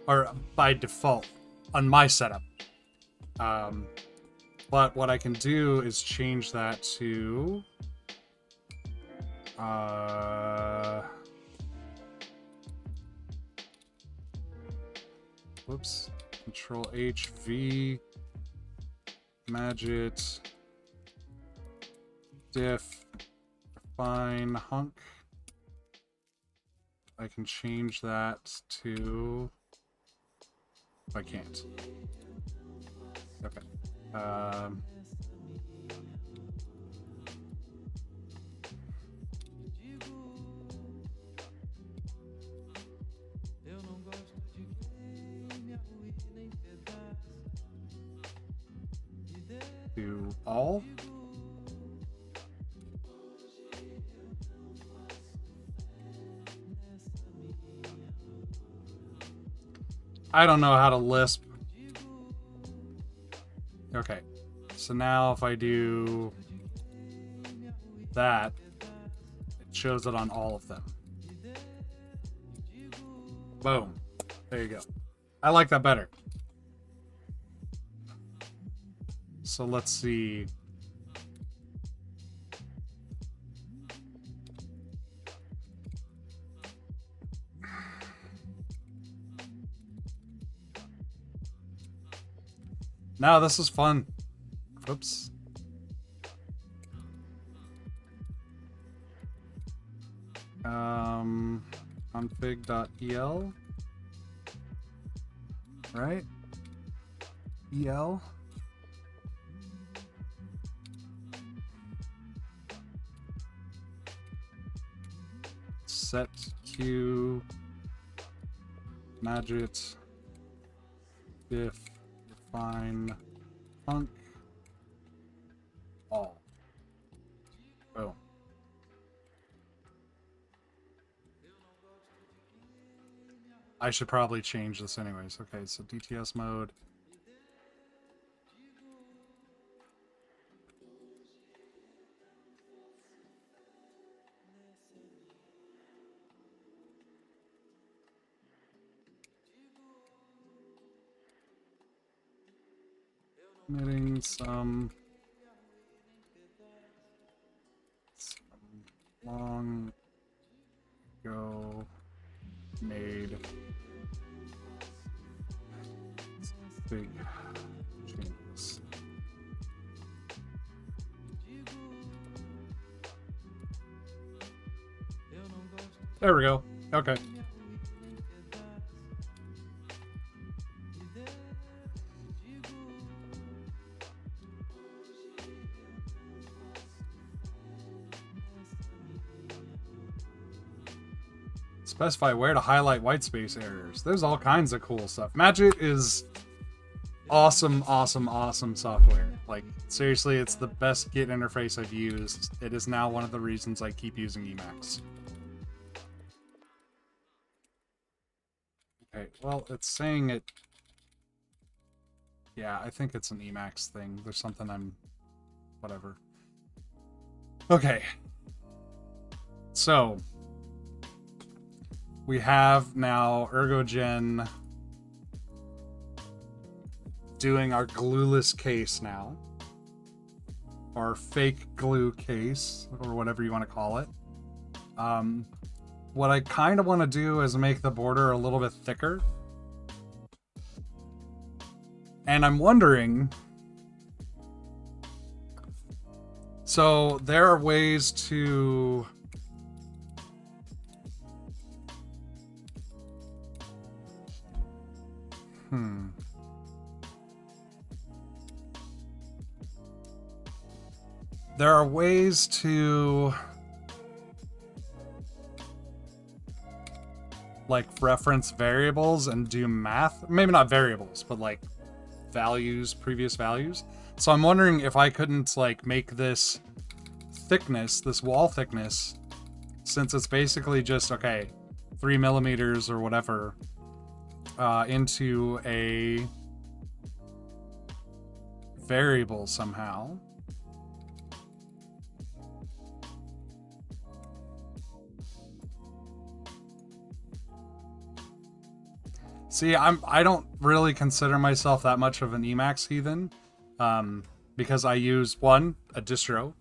Speaker 1: or by default on my setup. But what I can do is change that to whoops, Control H, V, Magit, diff, refine, hunk. I can change that to, if I can't. Okay. to all. I don't know how to Lisp. Okay, so now if I do that, it shows it on all of them. Boom. There you go. I like that better. So let's see. No, this is fun. Oops. Config.el. Right? EL. Set Q Magit diff define func all. Boom. I should probably change this anyways. Okay, so DTS mode. Emitting some long ago made big changes. There we go. Okay. Specify where to highlight whitespace errors. There's all kinds of cool stuff. Magit is awesome, awesome, awesome software. Like, seriously, it's the best Git interface I've used. It is now one of the reasons I keep using Emacs. Okay, well, it's saying it... Yeah, I think it's an Emacs thing. There's something I'm... Whatever. Okay. So... we have now ergogen doing our glueless case now. Our fake glue case, or whatever you want to call it. What I kind of want to do is make the border a little bit thicker. And I'm wondering... So there are ways to... There are ways to like reference variables and do math. Maybe not variables, but like values, previous values. So I'm wondering if I couldn't like make this thickness, this wall thickness, since it's basically just, okay, 3 millimeters or whatever, into a variable somehow. See, I don't really consider myself that much of an Emacs heathen, because I use, one, a distro,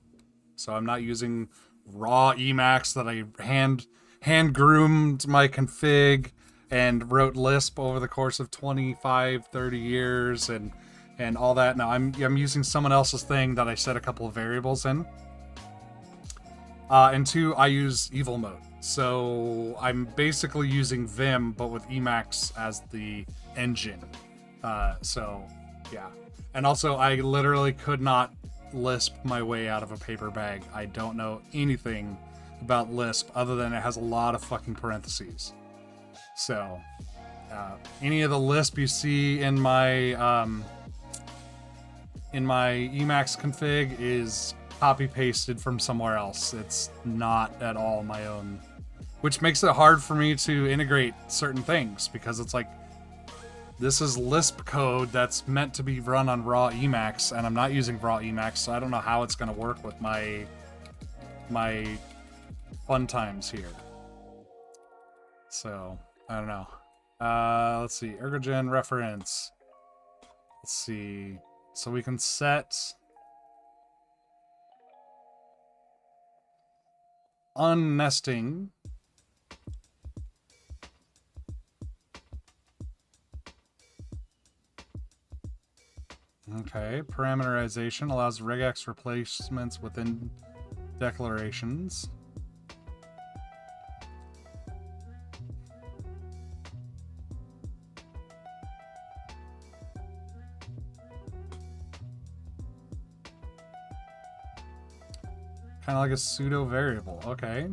Speaker 1: so I'm not using raw Emacs that I hand groomed my config and wrote Lisp over the course of 25, 30 years and all that. No, I'm using someone else's thing that I set a couple of variables in. And two, I use evil mode. So I'm basically using Vim, but with Emacs as the engine. So yeah. And also I literally could not Lisp my way out of a paper bag. I don't know anything about Lisp other than it has a lot of fucking parentheses. So any of the Lisp you see in my in my Emacs config is copy pasted from somewhere else. It's not at all my own, which makes it hard for me to integrate certain things because it's like, this is Lisp code that's meant to be run on raw Emacs, and I'm not using raw Emacs, so I don't know how it's going to work with my fun times here. So, I don't know. Let's see, ergogen reference. Let's see. So we can set unnesting. Okay, parameterization allows regex replacements within declarations. Kind of like a pseudo variable. Okay.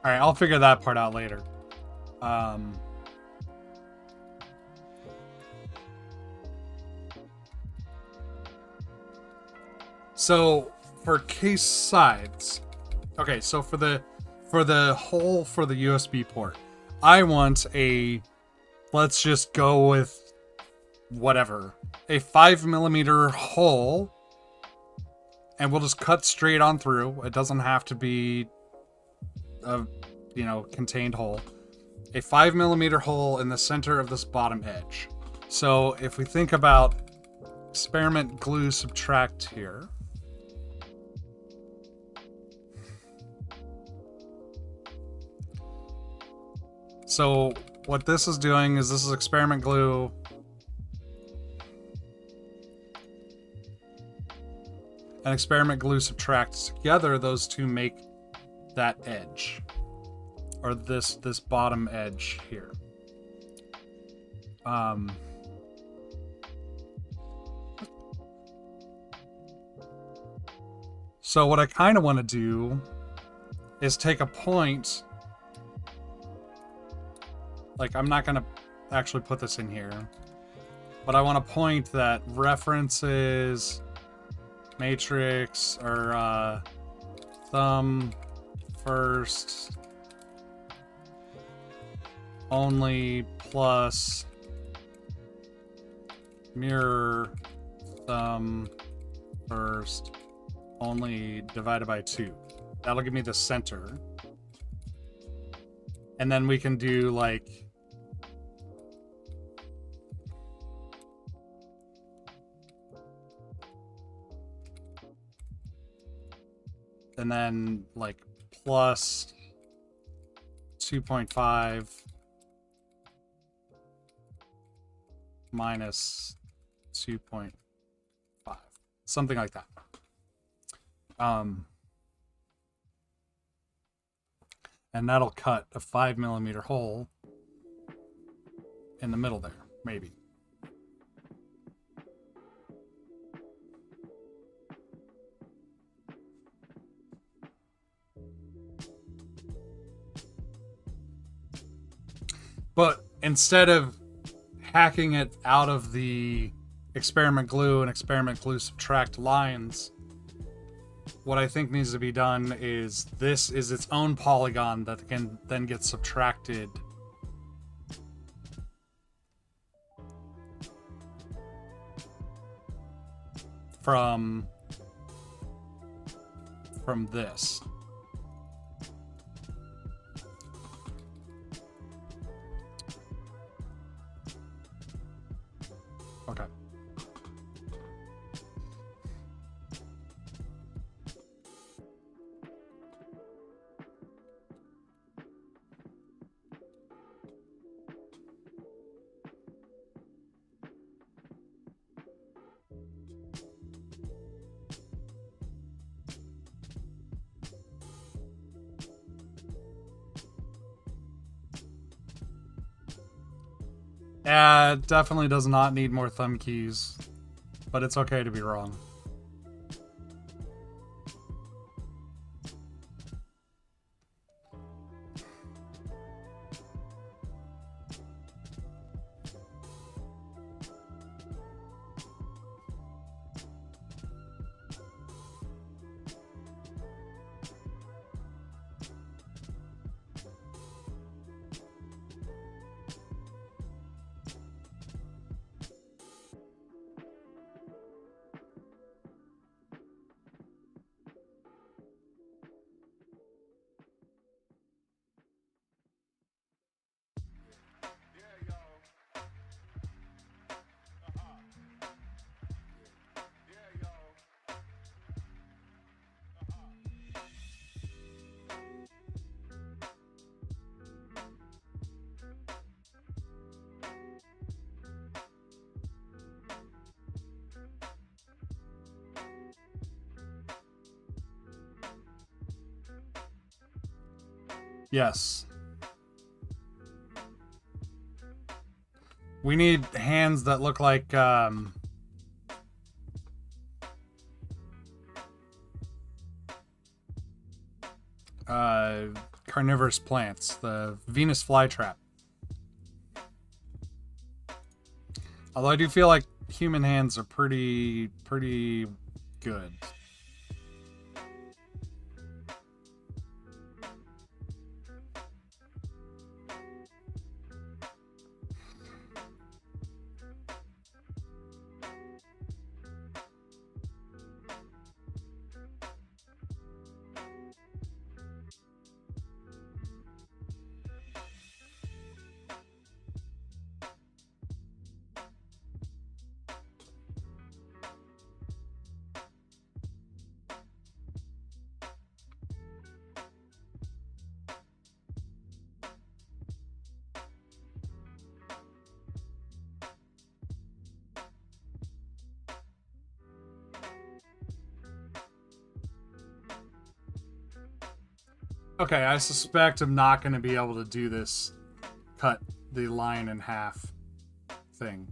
Speaker 1: All right, I'll figure that part out later. So for case sides, okay. So for the hole for the USB port, I want a, let's just go with whatever, a 5mm hole, and we'll just cut straight on through. It doesn't have to be a, contained hole. A 5mm hole in the center of this bottom edge. So if we think about experiment glue subtract here, so what this is doing is this is experiment glue and experiment glue subtract together. Those two make that edge, or this bottom edge here. So what I kind of want to do is take a point, like I'm not going to actually put this in here, but I want a point that references matrix or thumb first only plus mirror thumb first only divided by 2. That'll give me the center. And then we can do like and then like plus 2.5 minus 2.5, something like that. And that'll cut a 5mm hole in the middle there, maybe. But instead of hacking it out of the experiment glue and experiment glue subtract lines, what I think needs to be done is this is its own polygon that can then get subtracted from this. Okay. Yeah, it definitely does not need more thumb keys, but it's okay to be wrong. Yes. We need hands that look like carnivorous plants, the Venus flytrap. Although I do feel like human hands are pretty good. Okay, I suspect I'm not going to be able to do this cut the line in half thing.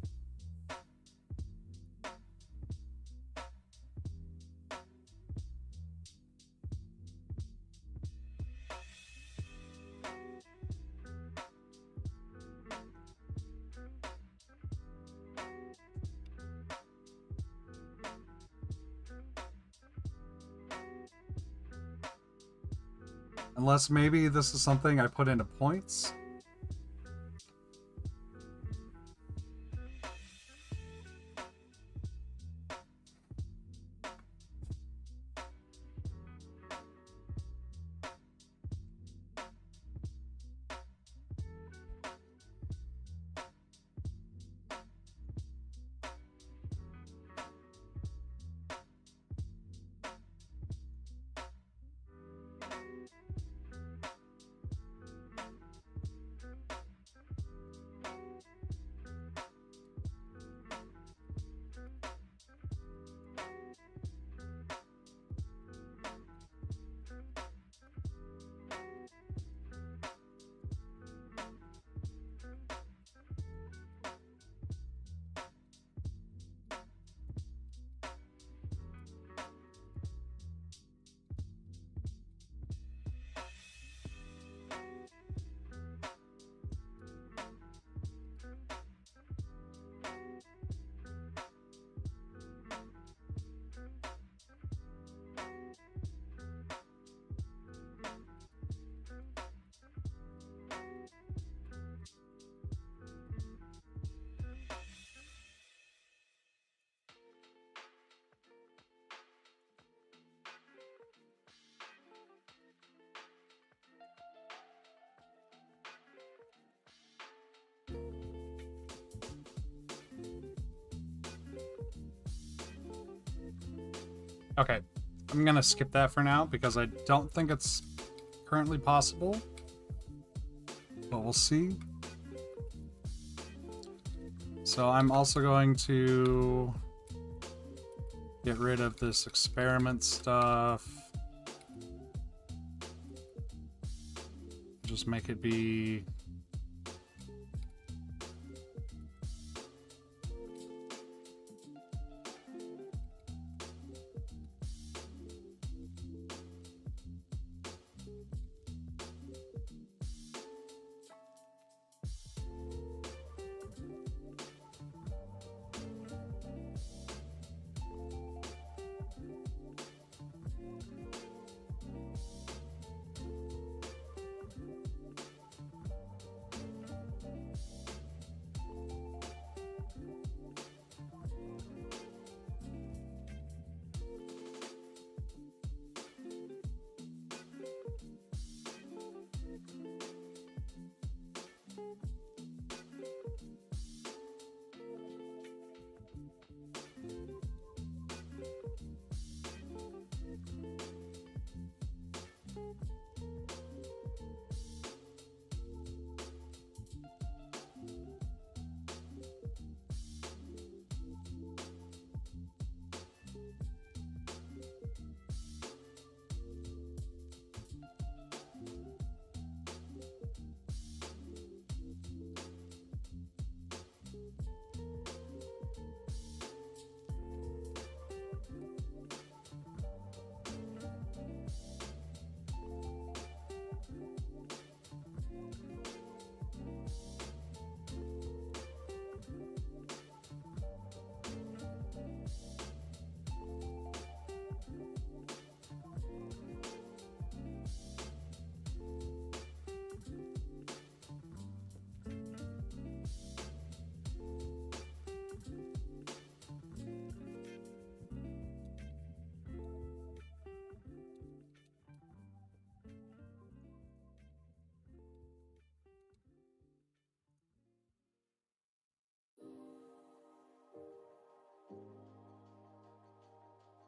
Speaker 1: Unless maybe this is something I put into points. Okay, I'm gonna skip that for now because I don't think it's currently possible, but we'll see. So I'm also going to get rid of this experiment stuff. Just make it be...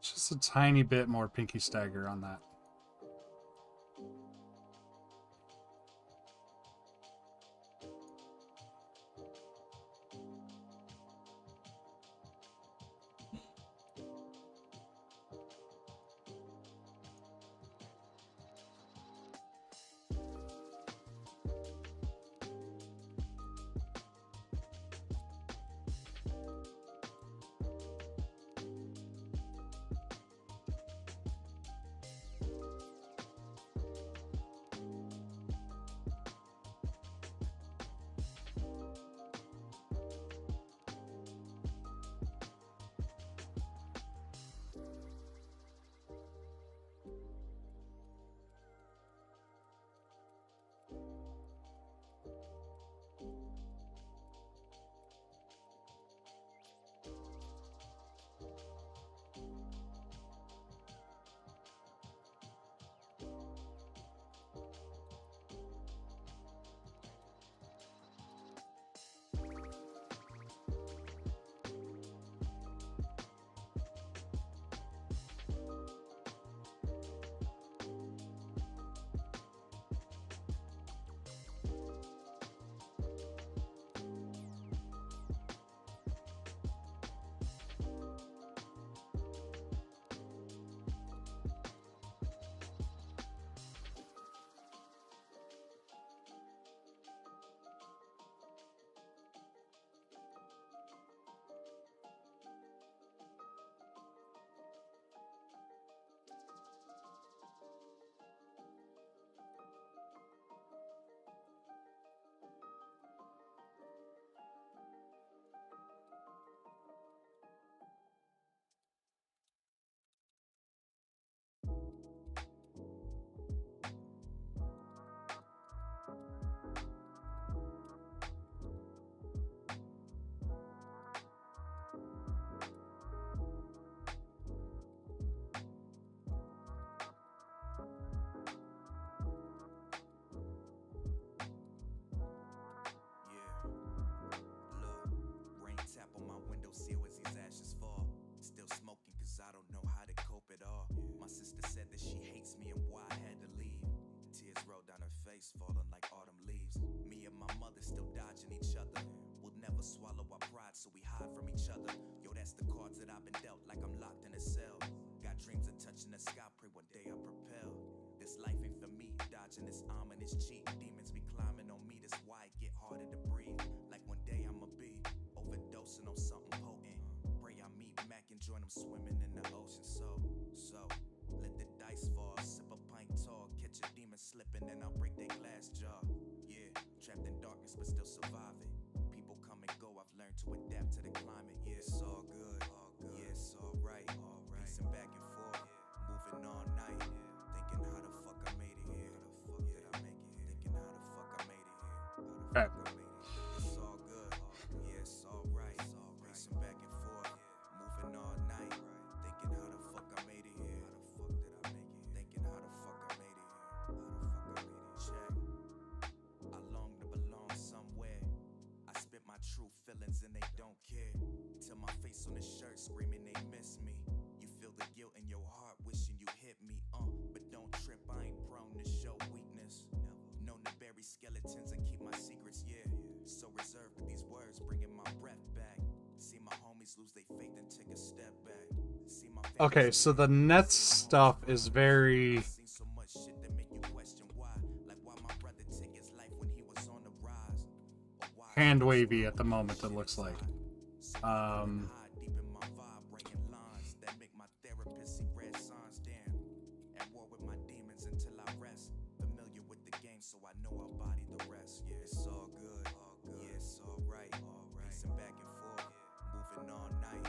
Speaker 1: Just a tiny bit more pinky stagger on that.
Speaker 5: cell. Got dreams of touching the sky, pray one day I propel. This life ain't for me, dodging this ominous cheat. Demons be climbing on me, that's why it get harder to breathe. Like one day I'ma be overdosing on something potent. Pray I meet Mac and join him swimming in the ocean. So, let the dice fall, sip a pint tall, catch a demon slipping and I'll break their glass jaw. Yeah, trapped in darkness but still surviving. People come and go, I've learned to adapt to the climate. Yeah, it's all good, yeah, it's alright. Pacing back and forth, moving all night. Thinking how the fuck I made it here. How the fuck did I make it here? Thinking how the fuck I made it here. How the fuck I made it here. It's all good, yeah, it's alright. Pacing back and forth, moving all night. Thinking how the fuck I made it here. How the fuck did I make it here? Thinking how the fuck I made it here. How the fuck I made it here. Check. I long to belong somewhere. I spit my true feelings and they don't care. Till my face on the shirt screaming they miss me. You feel the guilt in your heart wishing you hit me. But don't trip, I ain't prone to show weakness. Known to bury skeletons and keep my secrets, yeah. So reserved with these words, bringing my breath back. See my homies lose their faith and take a step back. See my
Speaker 1: Okay, so the Nets stuff is very
Speaker 5: seen so much shit that make you question why. Like why my brother take his life when he was on the rise. Or why
Speaker 1: hand wavy at the moment, it looks like.
Speaker 5: deep in my vibrating lines that make my therapist see red signs. Damn, at war with my demons until I rest. Familiar with the game, so I know I'll body the rest. Yeah, it's all good. Yeah, it's alright. Pacing back and forth, moving all night.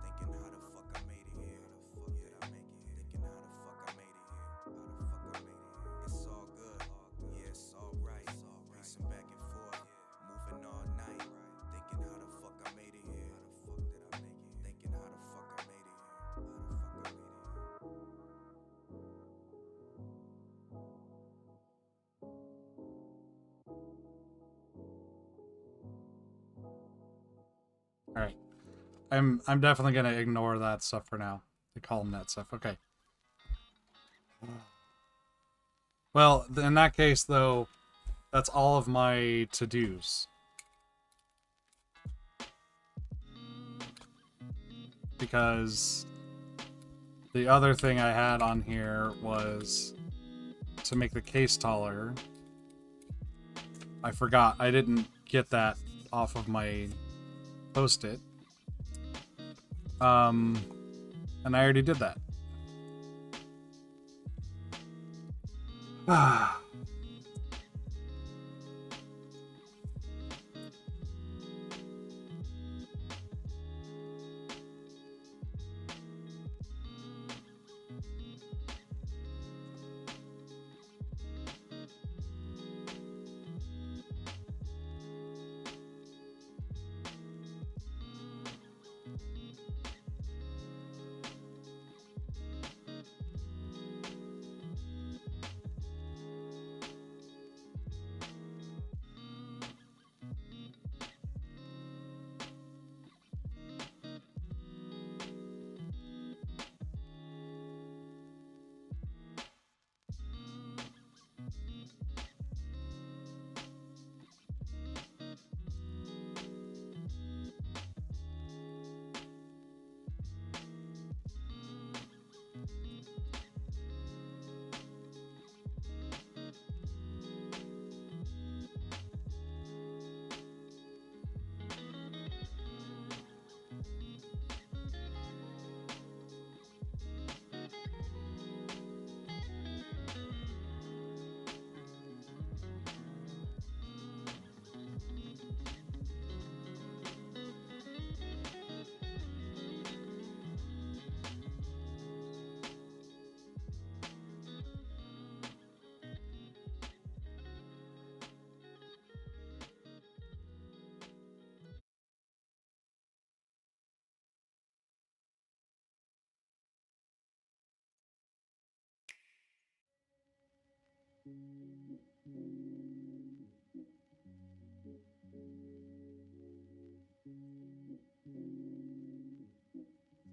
Speaker 5: Thinking how the fuck I made it here. How the fuck did I make it here? Thinking how the fuck I made it here. How the fuck I made it here. It's all good. Yeah, it's alright. Pacing back and forth, moving all night. Thinking how the fuck I made it here. How the fuck did I make it here? Thinking how the fuck I made it here. How the fuck I made it here.
Speaker 1: All right. I'm definitely gonna ignore that stuff for now. They call them that stuff. Okay. Well, in that case, though, that's all of my to-dos. Because the other thing I had on here was to make the case taller. I forgot. I didn't get that off of my post-it. And I already did that.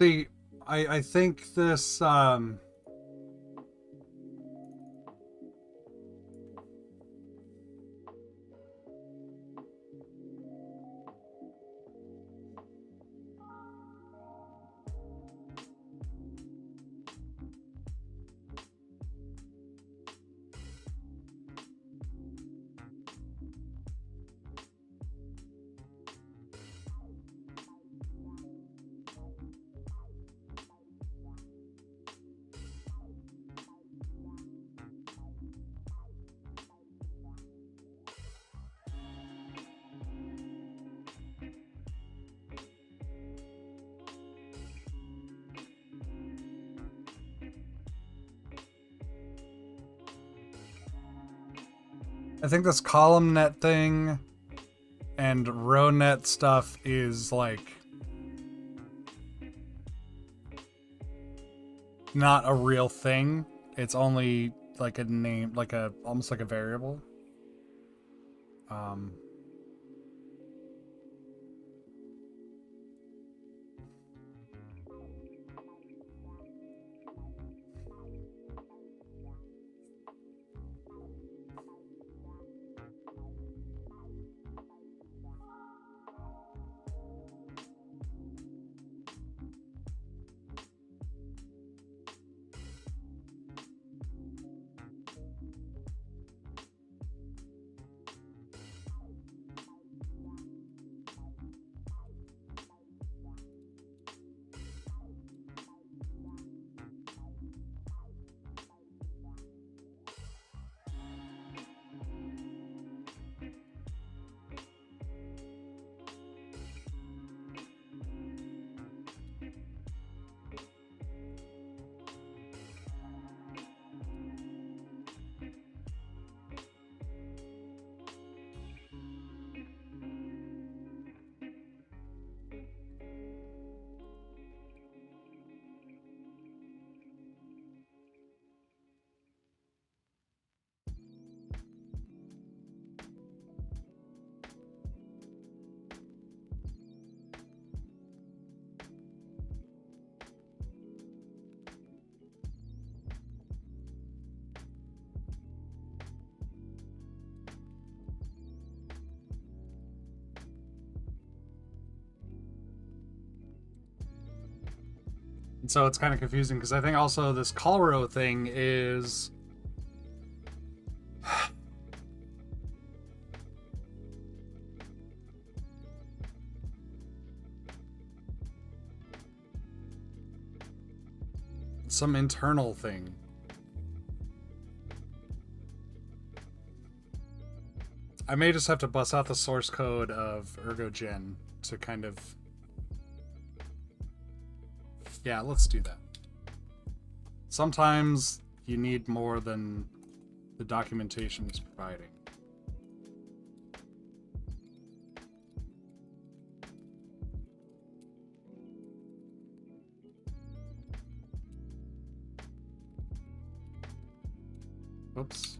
Speaker 1: See, I think this I think this column net thing and row net stuff is like not a real thing. It's only like a name, like a almost like a variable. And so it's kind of confusing because I think also this call row thing is some internal thing. I may just have to bust out the source code of ergogen to kind of... Yeah, let's do that. Sometimes you need more than the documentation is providing. Oops.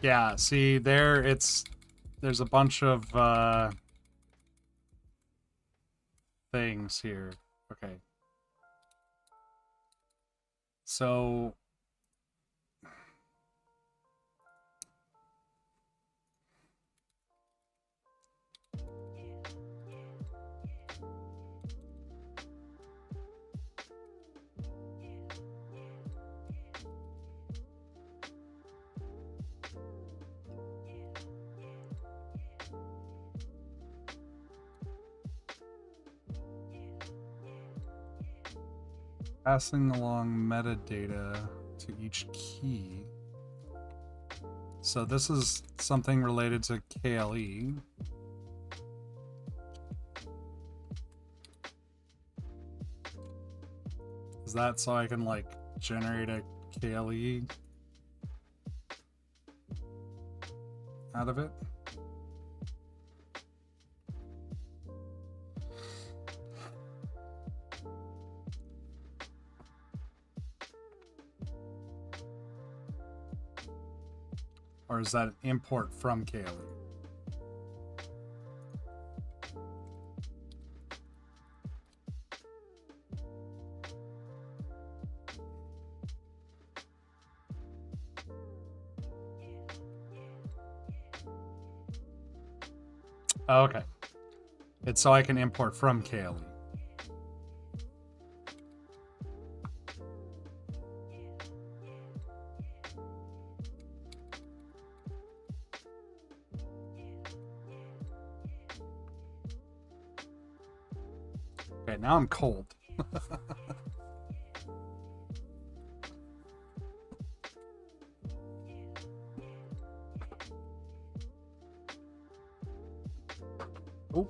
Speaker 1: Yeah, see there's a bunch of things here. Okay. So passing along metadata to each key. So this is something related to KLE. Is that so I can like generate a KLE out of it? Or is that an import from KLE? Oh, okay. It's so I can import from KLE. Okay, now I'm cold. Oh.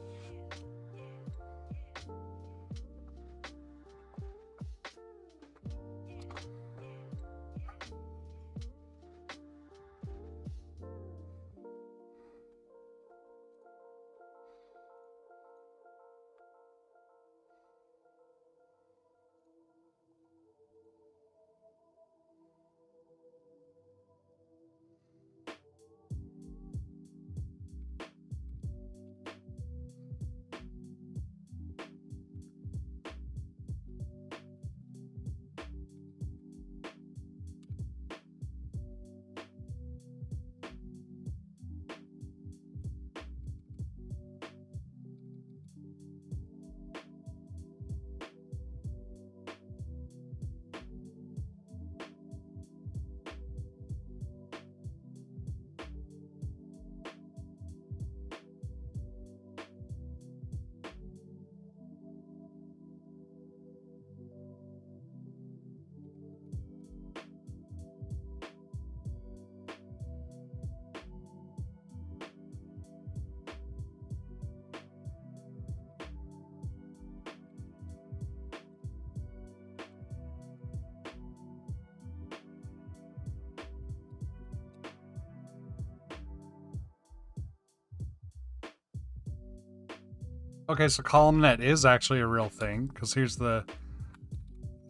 Speaker 1: Okay, so column.net is actually a real thing, because here's the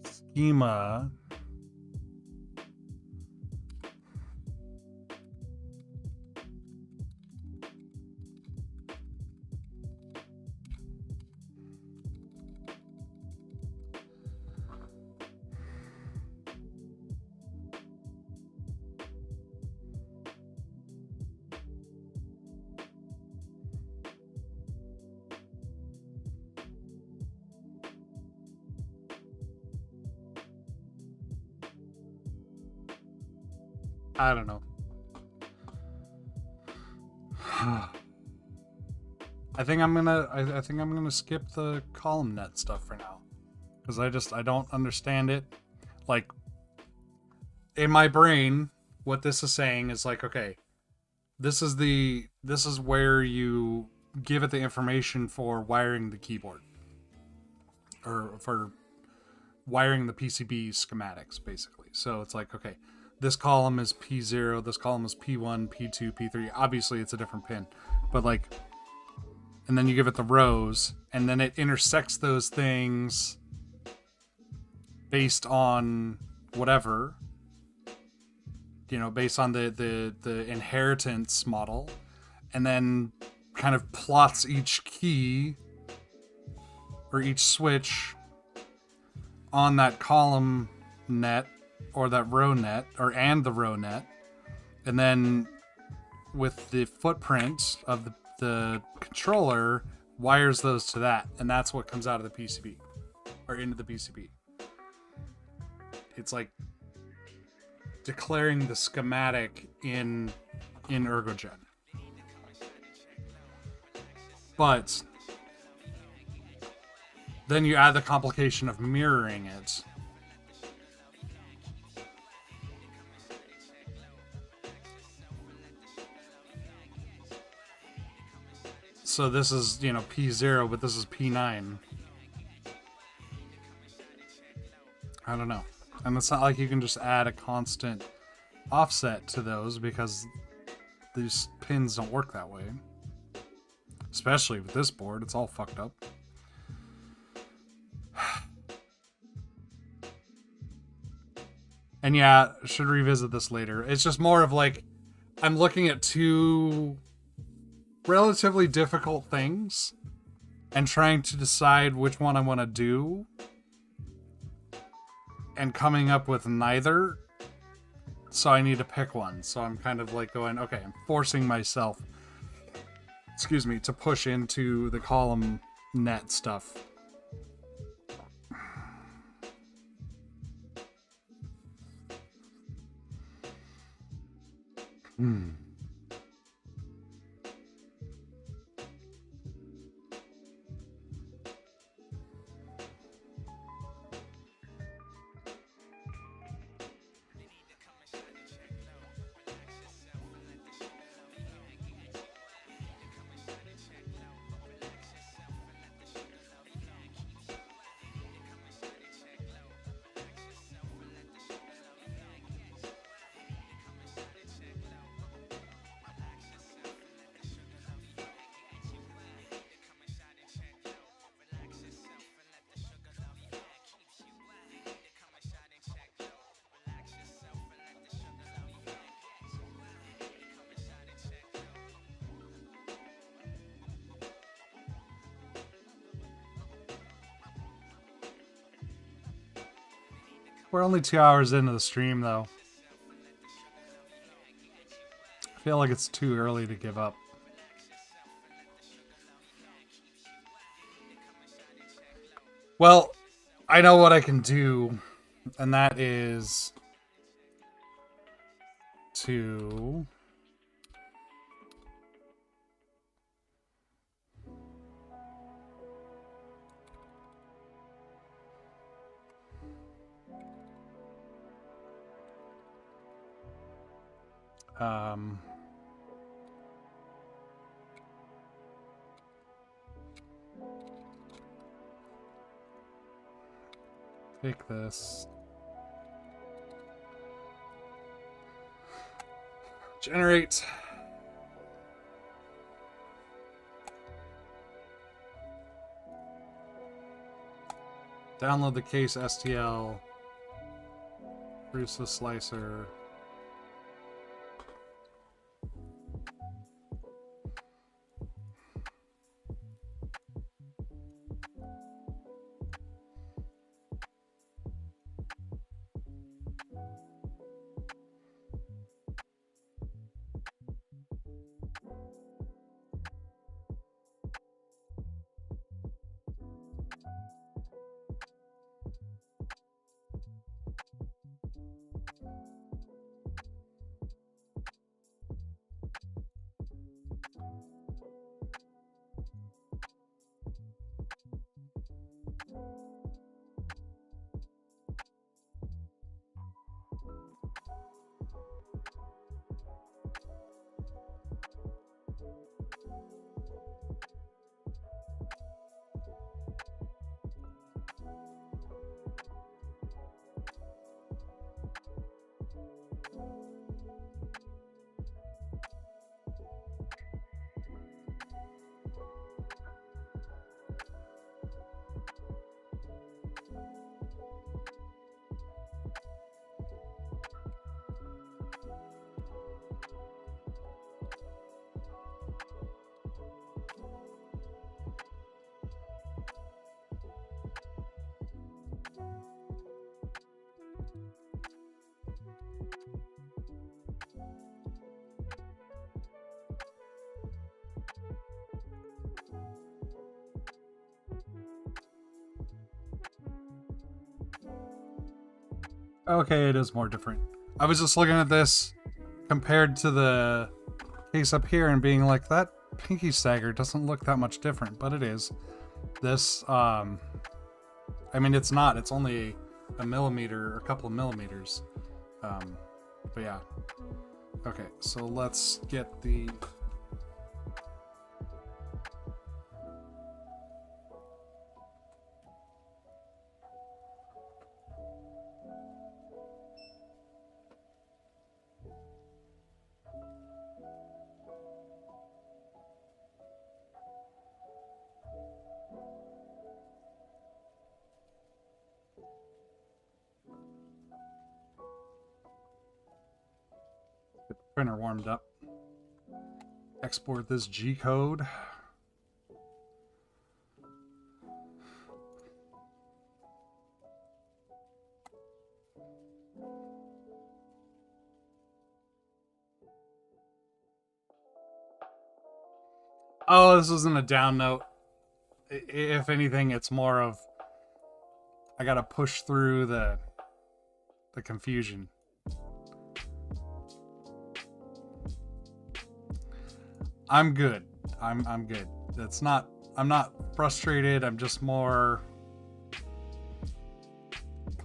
Speaker 1: schema. I don't know. I think I'm gonna skip the column.net stuff for now, because I don't understand it. Like, in my brain, what this is saying is like, okay, this is where you give it the information for wiring the keyboard, or for wiring the PCB schematics, basically. So it's like, okay, this column is P0, this column is P1, P2, P3. Obviously, it's a different pin, but like, and then you give it the rows, and then it intersects those things based on whatever, based on the inheritance model, and then kind of plots each key or each switch on that column net or that row net, and the row net, and then with the footprint of the controller wires those to that, and that's what comes out of the PCB or into the PCB. It's like declaring the schematic in ergogen. But then you add the complication of mirroring it. So this is, P0, but this is P9. I don't know. And it's not like you can just add a constant offset to those, because these pins don't work that way. Especially with this board, it's all fucked up. And yeah, should revisit this later. It's just more of like, I'm looking at two relatively difficult things and trying to decide which one I want to do, and coming up with neither. So I need to pick one. So I'm kind of like going, okay, I'm forcing myself excuse me, to push into the column net stuff. We're only 2 hours into the stream, though. I feel like it's too early to give up. Well, I know what I can do, and that is to... take this. Generate. Download the case STL. Produce the slicer. Okay, it is more different. I was just looking at this compared to the case up here and being like, that pinky stagger doesn't look that much different, but it is. This, I mean, it's not. It's only a millimeter, a couple of millimeters. But yeah. Okay, so let's get the... printer warmed up. Export this G code. Oh, this wasn't a down note. If anything, it's more of I gotta push through the confusion. I'm good. I'm good. That's not. I'm not frustrated. I'm just more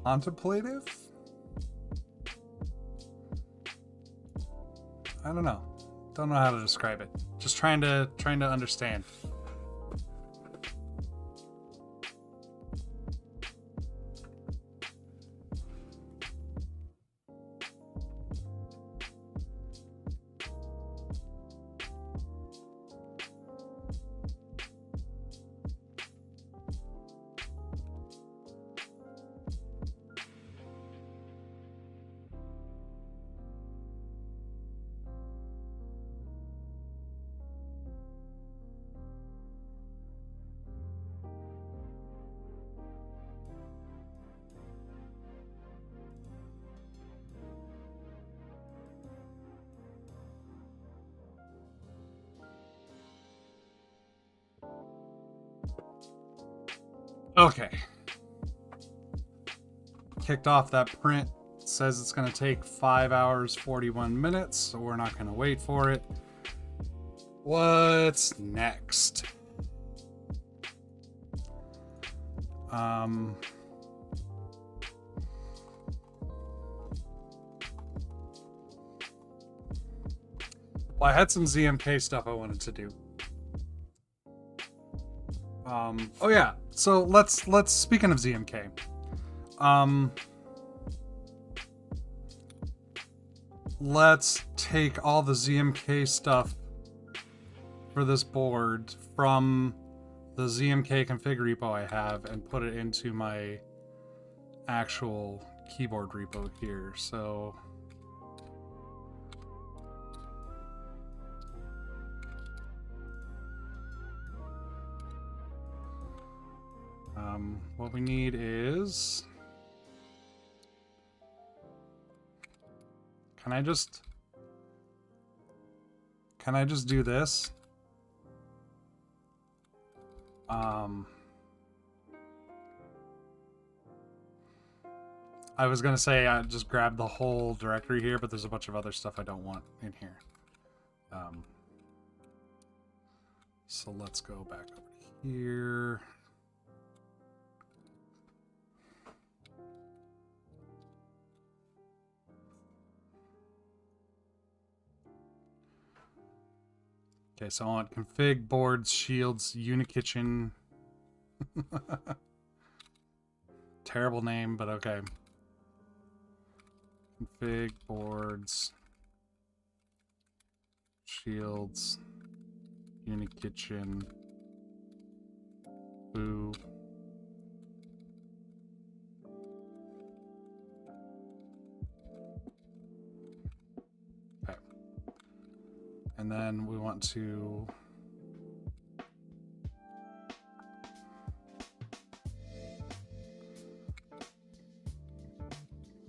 Speaker 1: contemplative. I don't know. Don't know how to describe it. Just trying to understand. Okay. Kicked off that print. It says it's going to take 5 hours, 41 minutes, so we're not going to wait for it. What's next? Well, I had some ZMK stuff I wanted to do. Oh yeah, so let's speaking of ZMK, let's take all the ZMK stuff for this board from the ZMK config repo I have and put it into my actual keyboard repo here. So what we need is, can I just do this? I was gonna say I just grab the whole directory here, but there's a bunch of other stuff I don't want in here. So let's go back over here. Okay, so I want config, boards, shields, unikitchen. Terrible name, but okay. Config, boards, shields, unikitchen, boo. Okay. And then we want to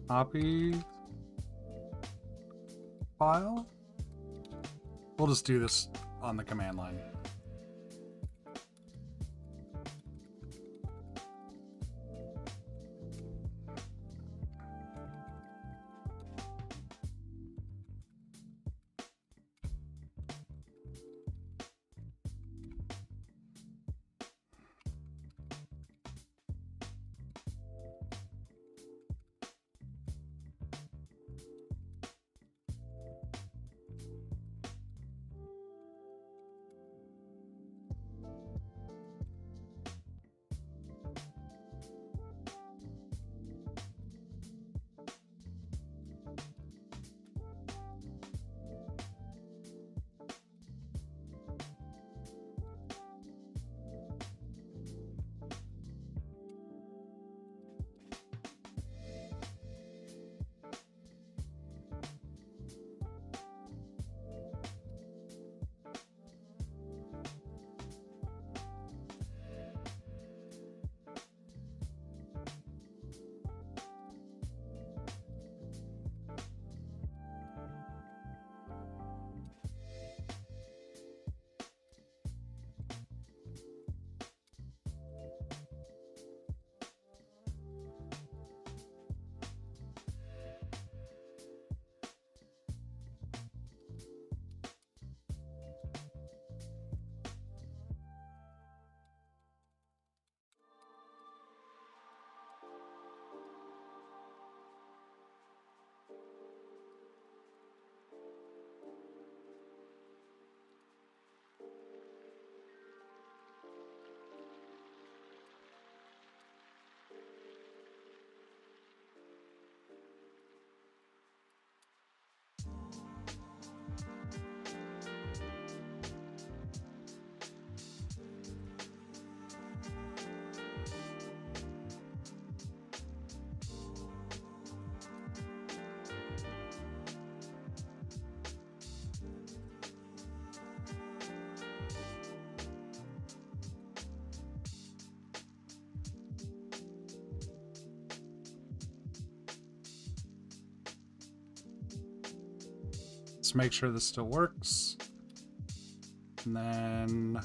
Speaker 1: copy file. We'll just do this on the command line. Let's make sure this still works. And then...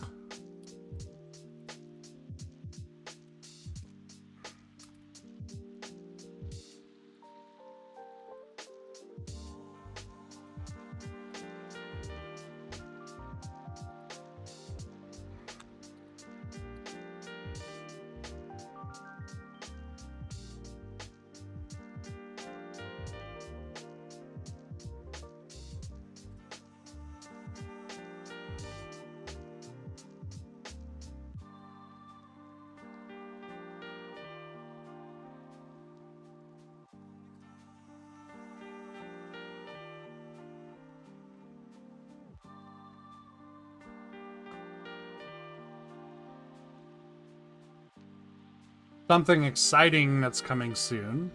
Speaker 1: Something exciting that's coming soon.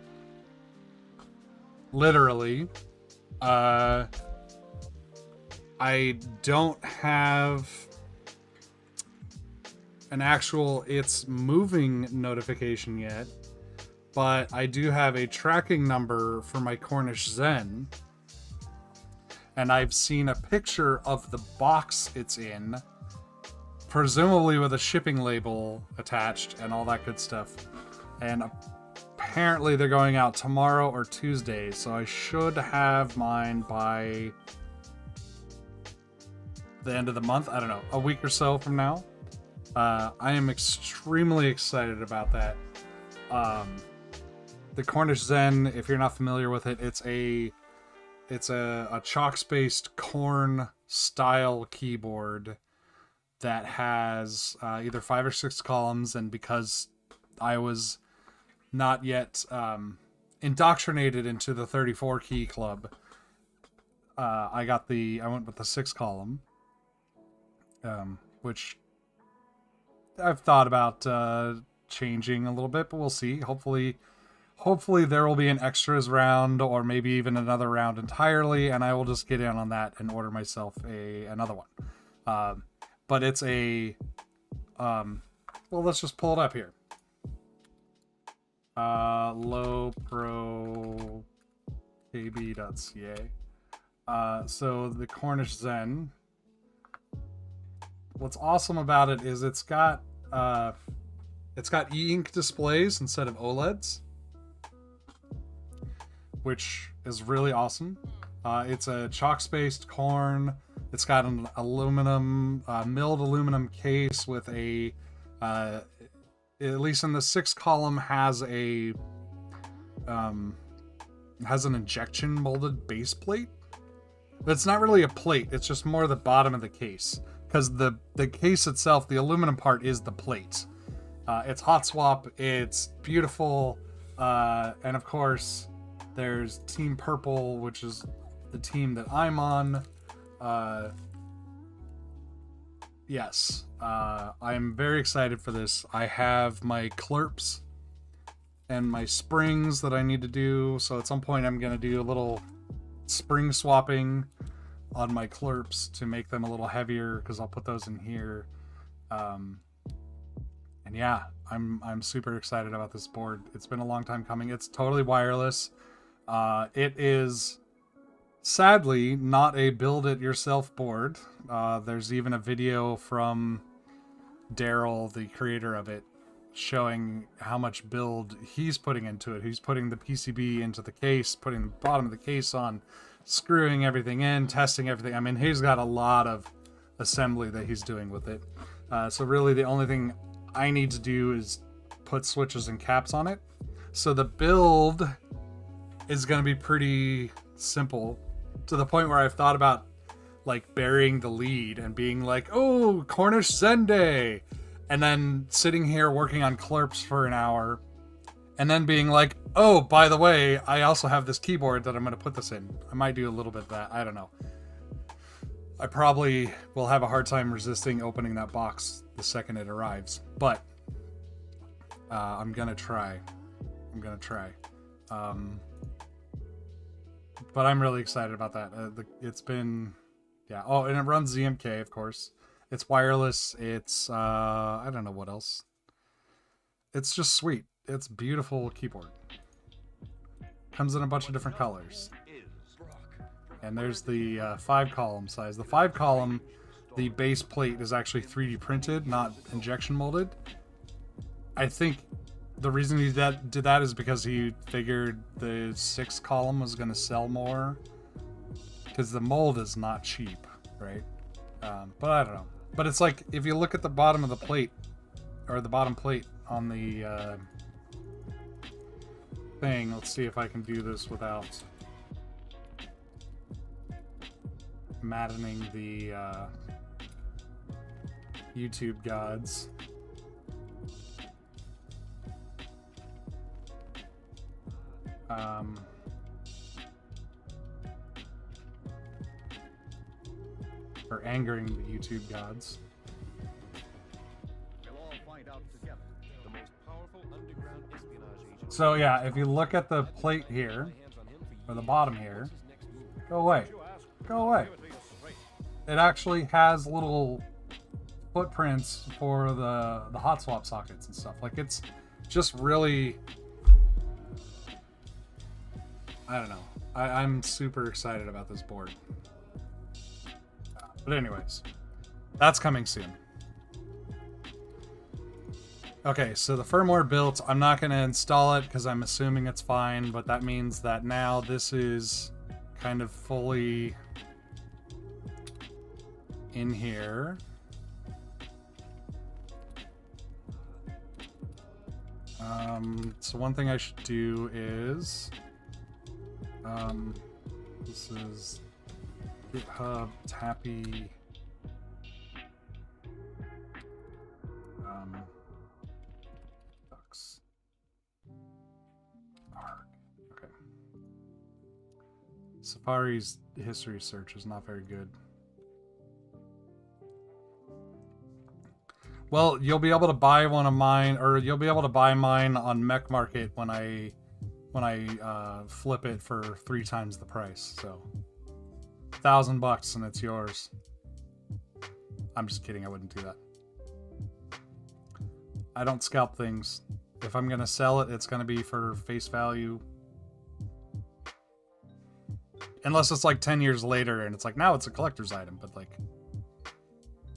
Speaker 1: Literally. I don't have an actual it's moving notification yet, but I do have a tracking number for my Cornish Zen. And I've seen a picture of the box it's in, presumably with a shipping label attached and all that good stuff. And apparently they're going out tomorrow or Tuesday, so I should have mine by the end of the month. I don't know, a week or so from now. I am extremely excited about that. The Cornish Zen, if you're not familiar with it, it's a chalk-spaced Korn style keyboard that has either 5 or 6 columns, and because I was not yet indoctrinated into the 34 key club, I went with the 6 column, which I've thought about changing a little bit, but we'll see. Hopefully there will be an extras round, or maybe even another round entirely, and I will just get in on that and order myself another one. But it's well, let's just pull it up here. lowprokb.ca. So the Cornish Zen. What's awesome about it is it's got e-ink displays instead of OLEDs, which is really awesome. It's a chalk-spaced Korn. It's got an aluminum, milled aluminum case with a, at least in the 6 column, has an injection molded base plate. But it's not really a plate. It's just more the bottom of the case, because the case itself, the aluminum part, is the plate. It's hot swap. It's beautiful, and of course, there's Team Purple, which is the team that I'm on. Yes, I'm very excited for this. I have my clerps and my springs that I need to do, so at some point I'm going to do a little spring swapping on my clerps to make them a little heavier, because I'll put those in here. And yeah, I'm super excited about this board. It's been a long time coming. It's totally wireless. It is sadly not a build-it-yourself board. There's even a video from Daryl, the creator of it, showing how much build he's putting into it. He's putting the PCB into the case, putting the bottom of the case on, screwing everything in, testing everything. I mean, he's got a lot of assembly that he's doing with it. So really the only thing I need to do is put switches and caps on it. So the build is going to be pretty simple, to the point where I've thought about like burying the lead and being like, oh, Cornish Zen Day, and then sitting here working on clerps for an hour, and then being like, oh, by the way, I also have this keyboard that I'm going to put this in. I might do a little bit of that. I don't know. I probably will have a hard time resisting opening that box the second it arrives, but I'm going to try. But I'm really excited about that. It's been, yeah. Oh, and it runs ZMK, of course. It's wireless. It's, I don't know what else. It's just sweet. It's beautiful keyboard. Comes in a bunch of different colors. And there's the 5-column size. The 5-column, the base plate is actually 3D printed, not injection molded. I think the reason he did that is because he figured the 6-column was going to sell more. Because the mold is not cheap, right? But I don't know. But it's like, if you look at the bottom of the plate, or the bottom plate on the thing, let's see if I can do this without maddening the YouTube gods. Or angering the YouTube gods.
Speaker 6: We'll all find out together. The most powerful underground espionage agent.
Speaker 1: So yeah, if you look at the plate here, or the bottom here, go away. Go away. It actually has little footprints for the hot swap sockets and stuff. Like, it's just really, I don't know. I'm super excited about this board. But anyways, that's coming soon. Okay, so the firmware built, I'm not going to install it because I'm assuming it's fine, but that means that now this is kind of fully in here. So one thing I should do is, this is GitHub Tappy, ducks. Okay. Safari's history search is not very good. Well, you'll be able to buy one of mine, or you'll be able to buy mine on Mech Market when I flip it for 3 times the price. So $1,000 and it's yours. I'm just kidding. I wouldn't do that. I don't scalp things. If I'm gonna sell it, it's gonna be for face value. Unless it's like 10 years later and it's like, now it's a collector's item, but like,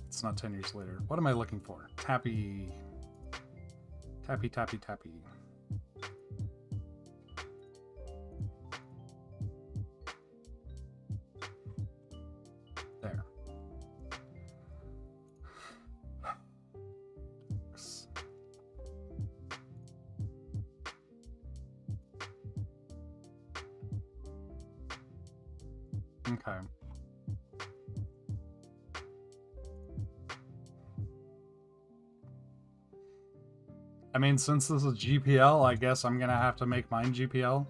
Speaker 1: it's not 10 years later. What am I looking for? Tappy. Tappy, tappy, tappy. There. Okay. I mean, since this is GPL, I guess I'm gonna have to make mine GPL.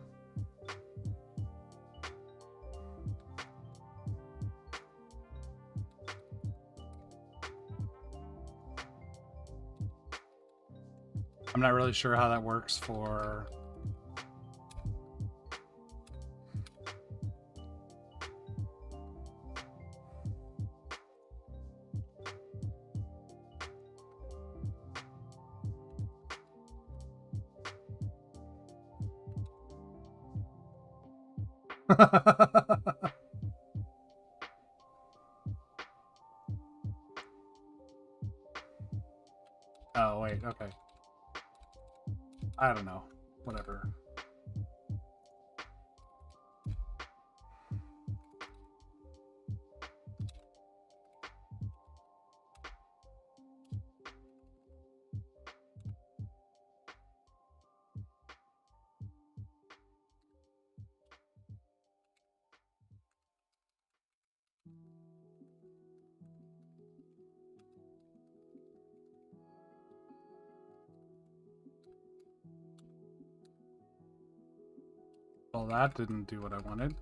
Speaker 1: I'm not really sure how that works for... Oh, wait, okay. I don't know. Whatever. Well, that didn't do what I wanted.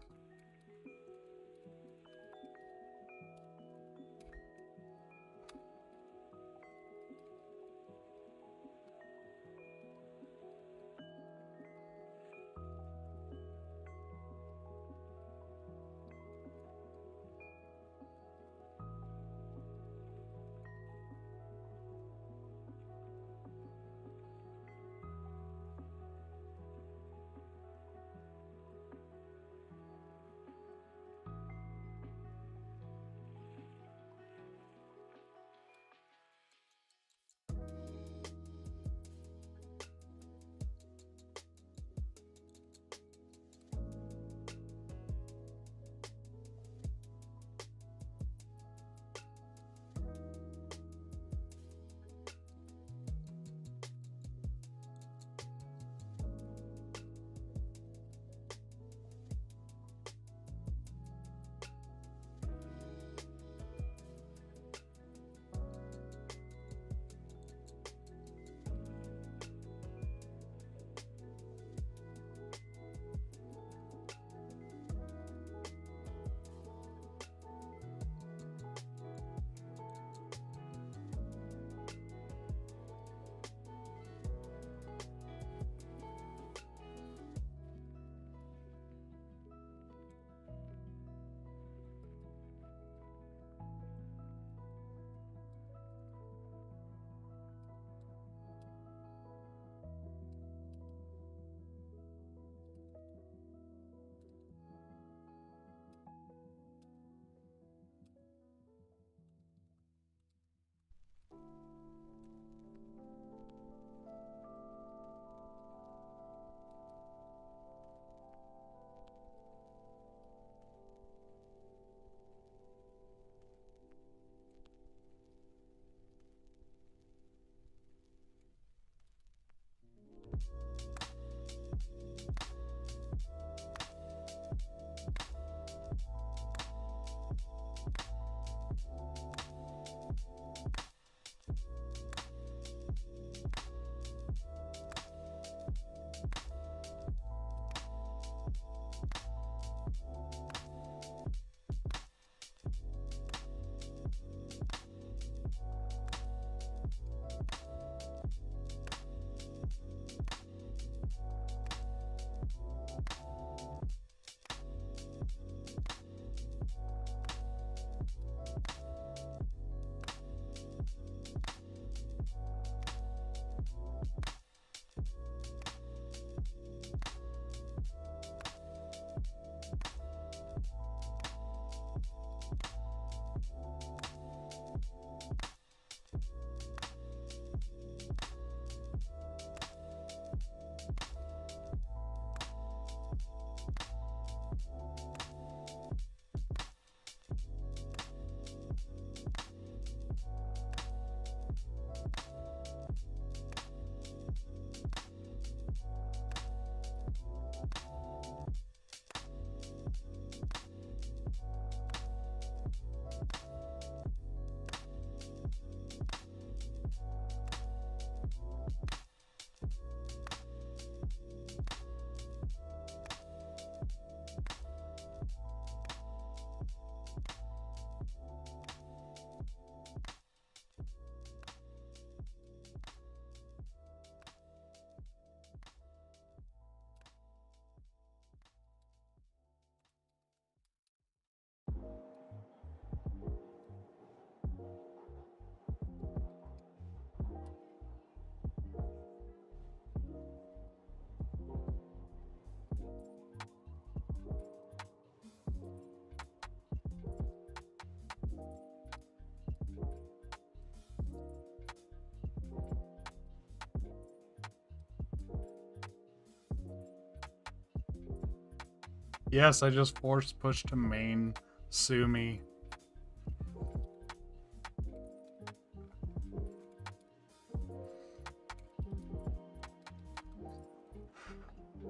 Speaker 1: Yes, I just force push to main. Sue me.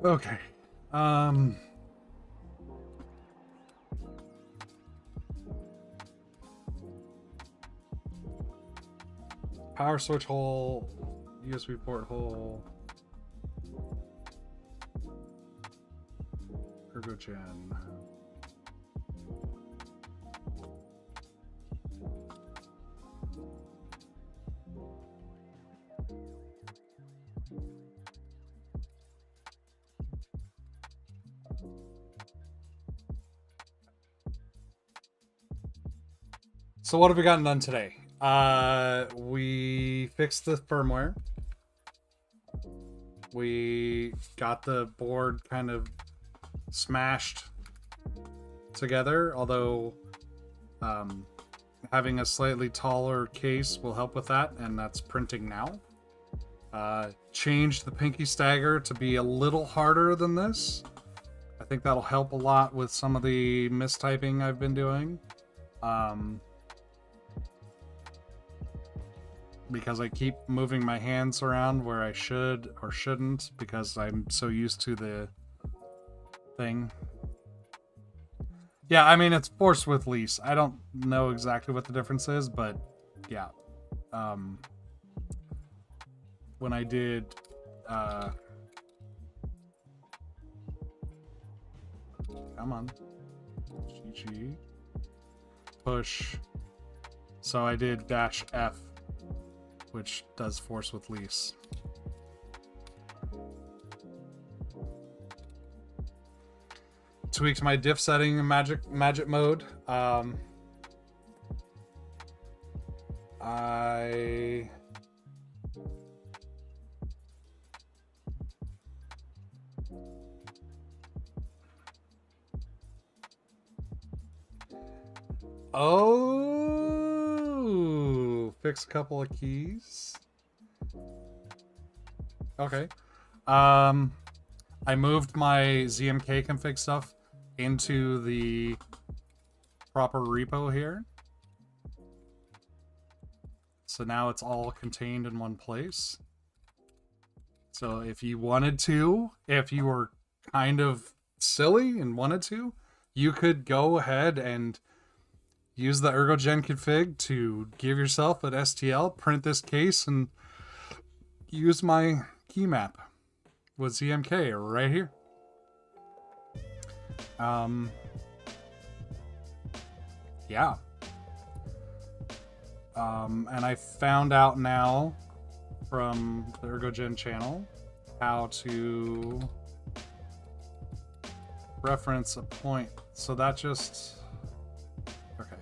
Speaker 1: Okay. Power switch hole, USB port hole, ergogen. So what have we gotten done today? We fixed the firmware. We got the board kind of smashed together, although having a slightly taller case will help with that, and that's printing now. Changed the pinky stagger to be a little harder than this. I think that'll help a lot with some of the mistyping I've been doing. Because I keep moving my hands around where I should or shouldn't because I'm so used to the thing. Yeah, I mean, it's force with lease. I don't know exactly what the difference is, but yeah. When I did come on. GG. Push. So I did dash F, which does force with lease. Tweaked my diff setting in magic mode. Oh, fix a couple of keys. Okay. I moved my ZMK config stuff into the proper repo here. So now it's all contained in one place. So if you wanted to, if you were kind of silly and wanted to, you could go ahead and use the ergogen config to give yourself an STL, print this case, and use my key map with ZMK right here. Yeah. And I found out now from the ergogen channel how to reference a point. So that just... Okay.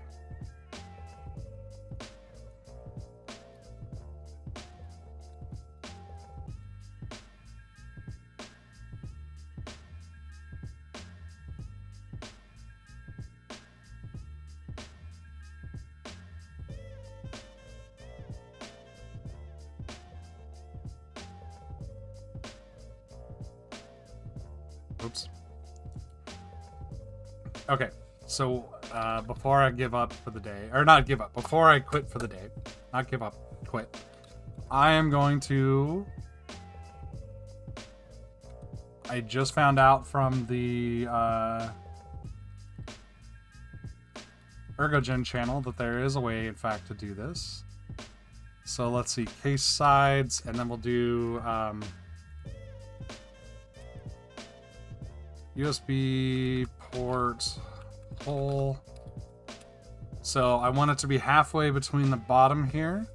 Speaker 1: Oops. Okay, so before I give up for the day, or not give up, before I quit for the day, not give up, quit, I am going to... I just found out from the ergogen channel that there is a way, in fact, to do this. So let's see, case sides, and then we'll do USB port hole. So I want it to be halfway between the bottom here.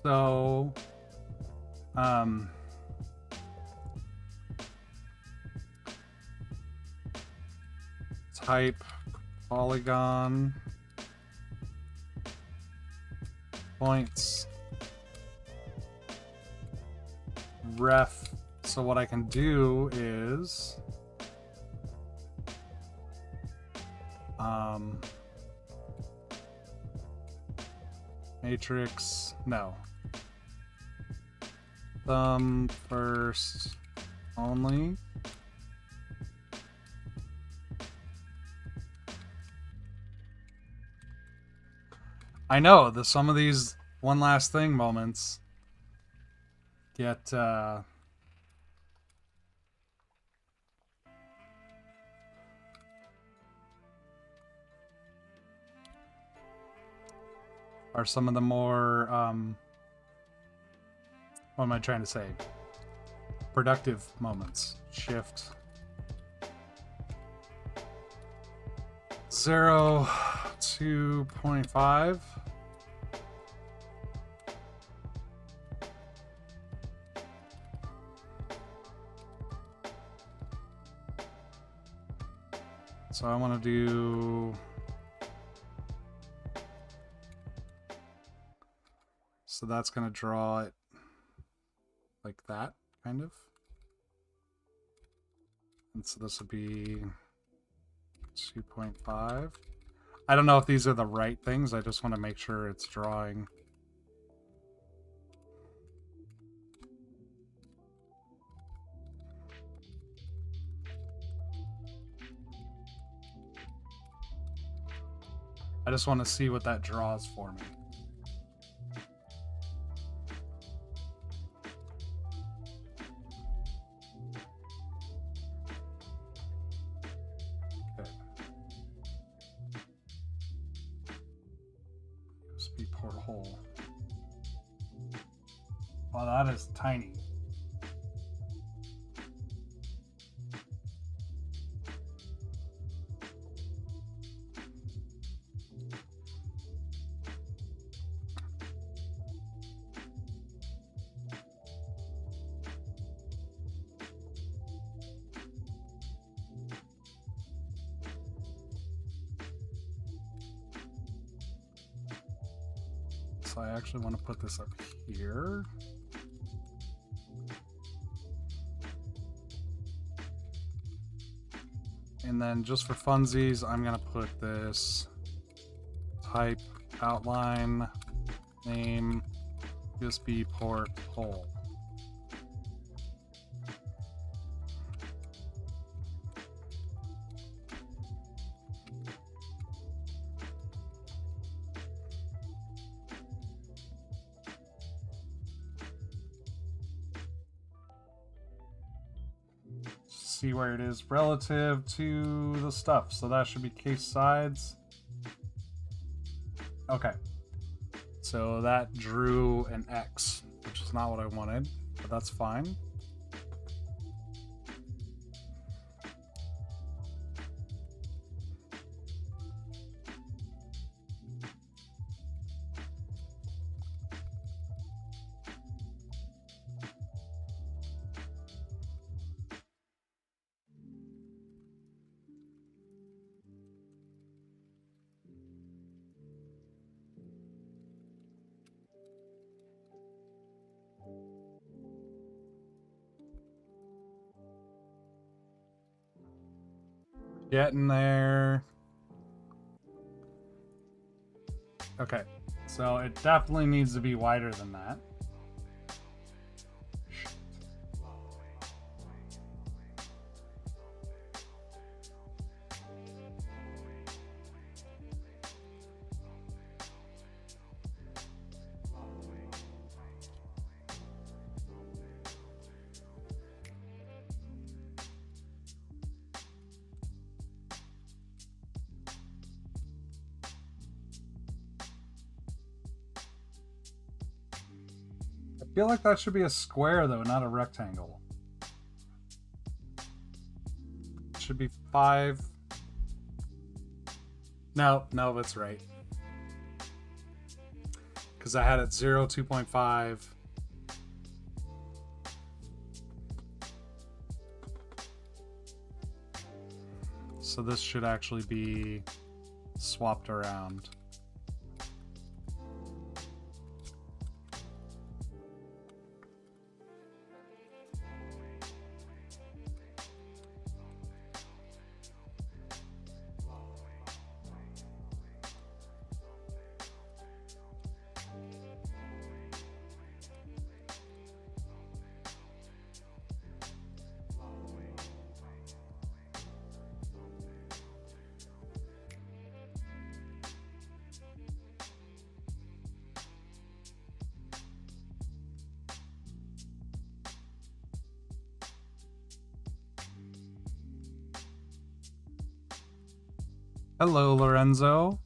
Speaker 1: So type polygon points ref. So what I can do is matrix, no. Thumb first only. I know some of these one last thing moments get are some of the more what am I trying to say? Productive moments. Shift 0 2.5. So I want to do. So that's going to draw it like that, kind of. And so this would be 2.5. I don't know if these are the right things. I just want to make sure it's drawing. I just want to see what that draws for me. Okay. USB port hole. Wow, that is tiny. So I actually want to put this up here. And then just for funsies, I'm going to put this type outline name USB port hole. See where it is relative to the stuff. So that should be case sides. Okay. So that drew an X, which is not what I wanted, but that's fine. Getting there. Okay, so it definitely needs to be wider than that. I feel like that should be a square though, not a rectangle. It should be 5. No, that's right. Because I had it 0, 2.5. So this should actually be swapped around. Hello, Lorenzo.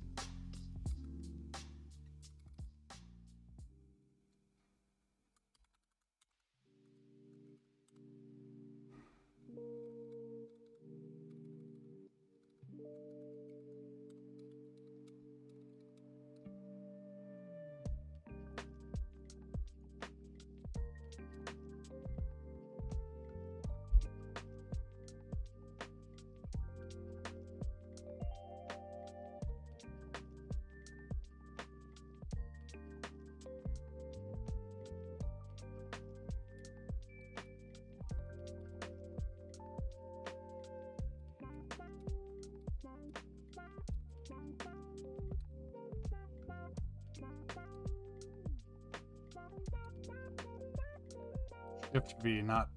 Speaker 1: Shift V, not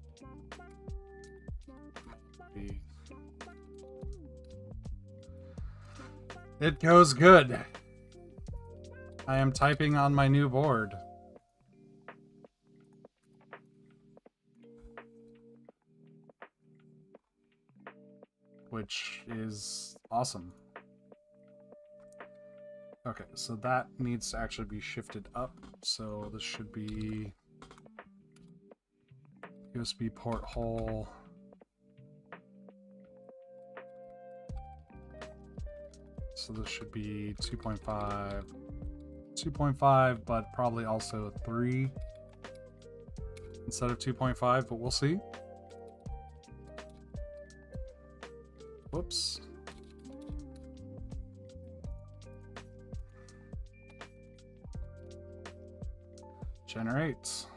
Speaker 1: V. It goes good. I am typing on my new board. Which is awesome. Okay, so that needs to actually be shifted up. So this should be USB port hole. So this should be 2.5, 2.5, but probably also 3 instead of 2.5, but we'll see. Whoops. Generates.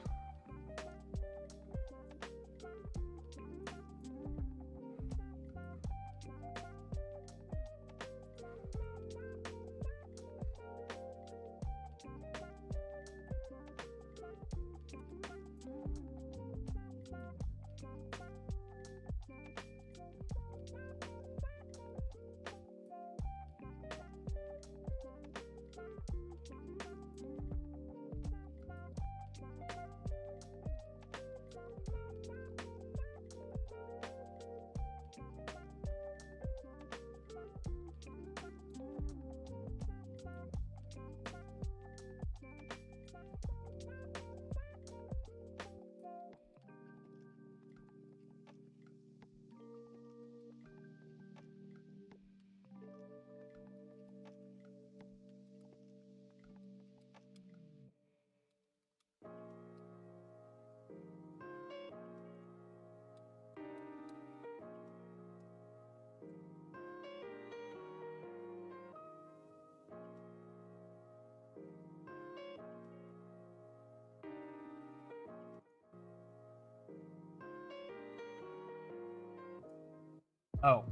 Speaker 1: Oh.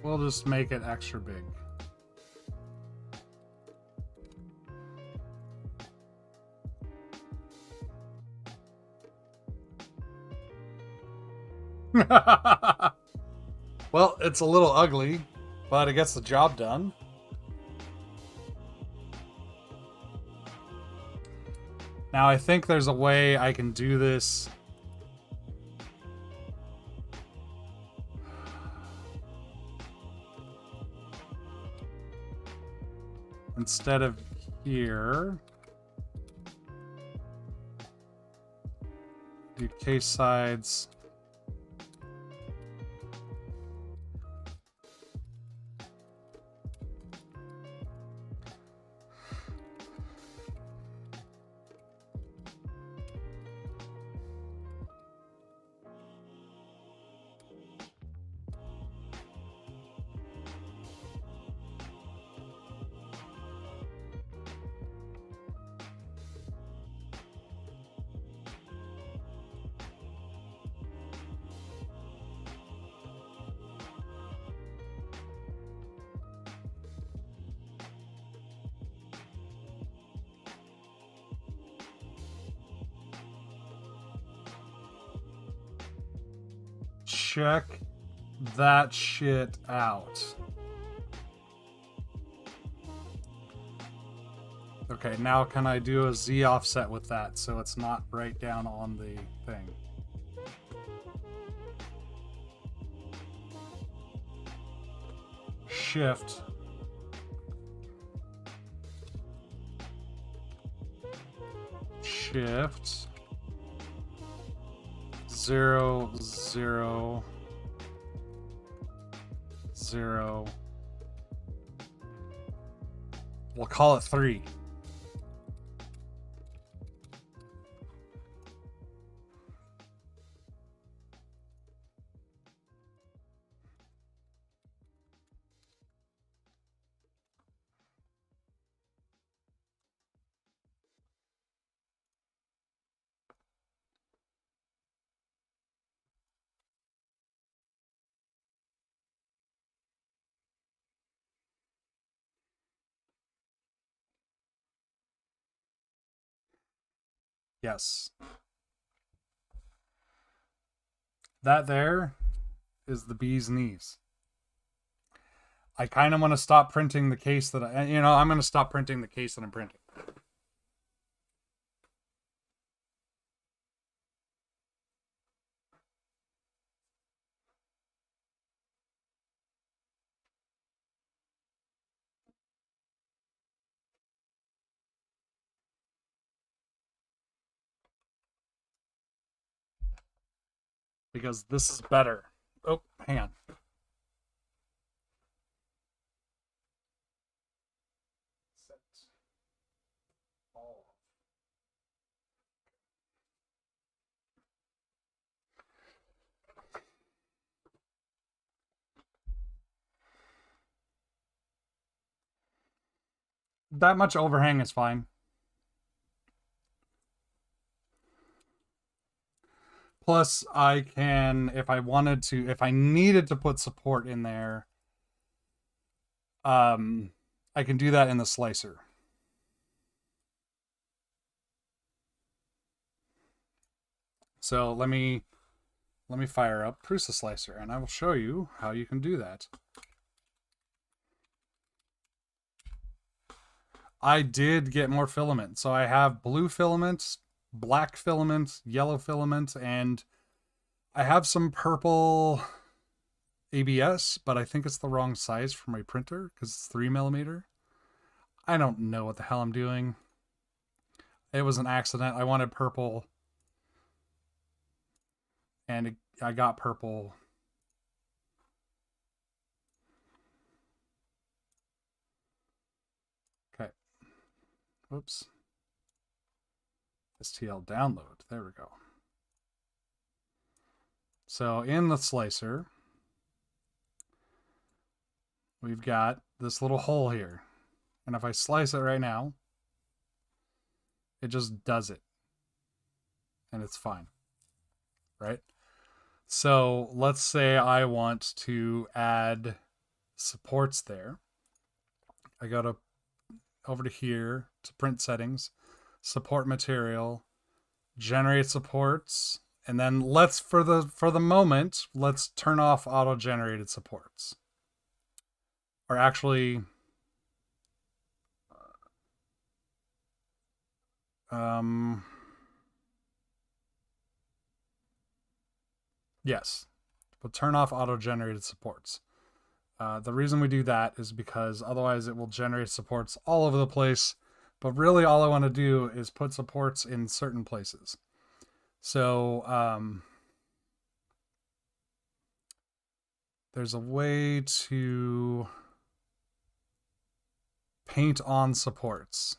Speaker 1: We'll just make it extra big. Well, it's a little ugly, but it gets the job done. Now, I think there's a way I can do this. Instead of here, do case sides. Check that shit out. Okay, now can I do a Z offset with that so it's not right down on the thing? Shift. Shift. 0, 0, 0. We'll call it 3. Yes. That there is the bee's knees. I kind of want to stop printing the case that I'm going to stop printing the case that I'm printing. Because this is better. Oh, hang on. That much overhang is fine. Plus, I can, if I wanted to, if I needed to put support in there, I can do that in the slicer. So let me fire up Prusa Slicer, and I will show you how you can do that. I did get more filament. So I have blue filament, black filament, yellow filament, and I have some purple ABS, but I think it's the wrong size for my printer because it's 3mm. I don't know what the hell I'm doing. It was an accident. I wanted purple, and I got purple. Okay. Whoops. STL download. There we go. So in the slicer, we've got this little hole here. And if I slice it right now, it just does it. And it's fine. Right? So let's say I want to add supports there. I go over to here to print settings, support material, generate supports, and then let's for the moment, let's turn off auto generated supports. Or actually yes, we'll turn off auto-generated supports. The reason we do that is because otherwise it will generate supports all over the place, but really all I want to do is put supports in certain places. So there's a way to paint on supports.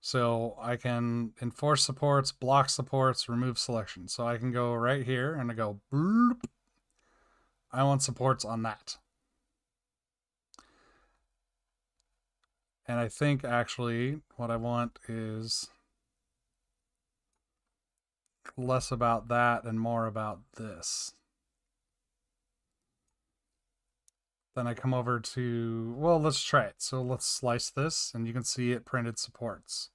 Speaker 1: So I can enforce supports, block supports, remove selection. So I can go right here and I go, bloop. I want supports on that. And I think actually what I want is less about that and more about this. Then I come over to, well, let's try it. So let's slice this and you can see it printed supports.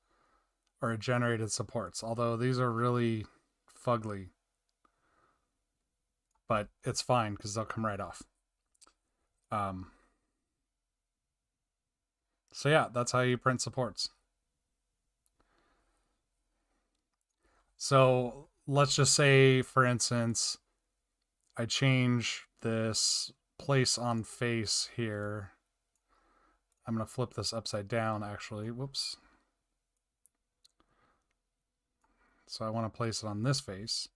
Speaker 1: or it generated supports. Although these are really fugly. But it's fine because they'll come right off. So yeah, that's how you print supports. So let's just say, for instance, I change this place on face here. I'm going to flip this upside down, actually. Whoops. So I want to place it on this face,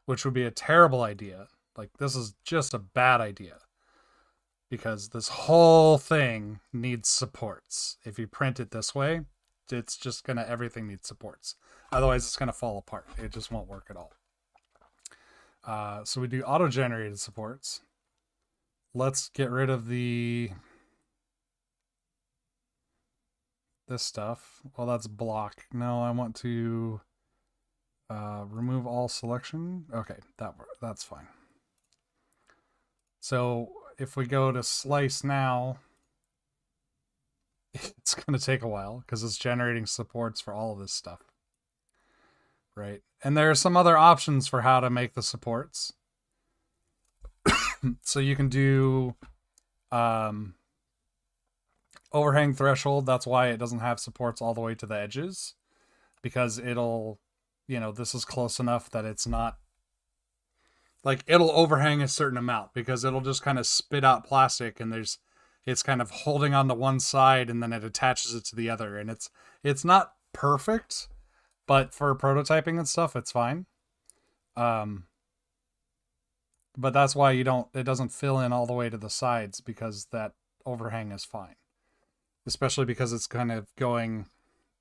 Speaker 1: which would be a terrible idea. Like, this is just a bad idea. Because this whole thing needs supports. If you print it this way, it's just going to, everything needs supports. Otherwise, it's going to fall apart. It just won't work at all. So we do auto-generated supports. Let's get rid of this stuff. Well, that's block. No, I want to remove all selection. Okay, that's fine. So if we go to slice now, it's going to take a while because it's generating supports for all of this stuff. Right? And there are some other options for how to make the supports. So you can do overhang threshold. That's why it doesn't have supports all the way to the edges. Because it'll, this is close enough that it's not, like, it'll overhang a certain amount because it'll just kind of spit out plastic and it's kind of holding on to one side and then it attaches it to the other. And it's not perfect, but for prototyping and stuff, it's fine. But that's why it doesn't fill in all the way to the sides because that overhang is fine. Especially because it's kind of going,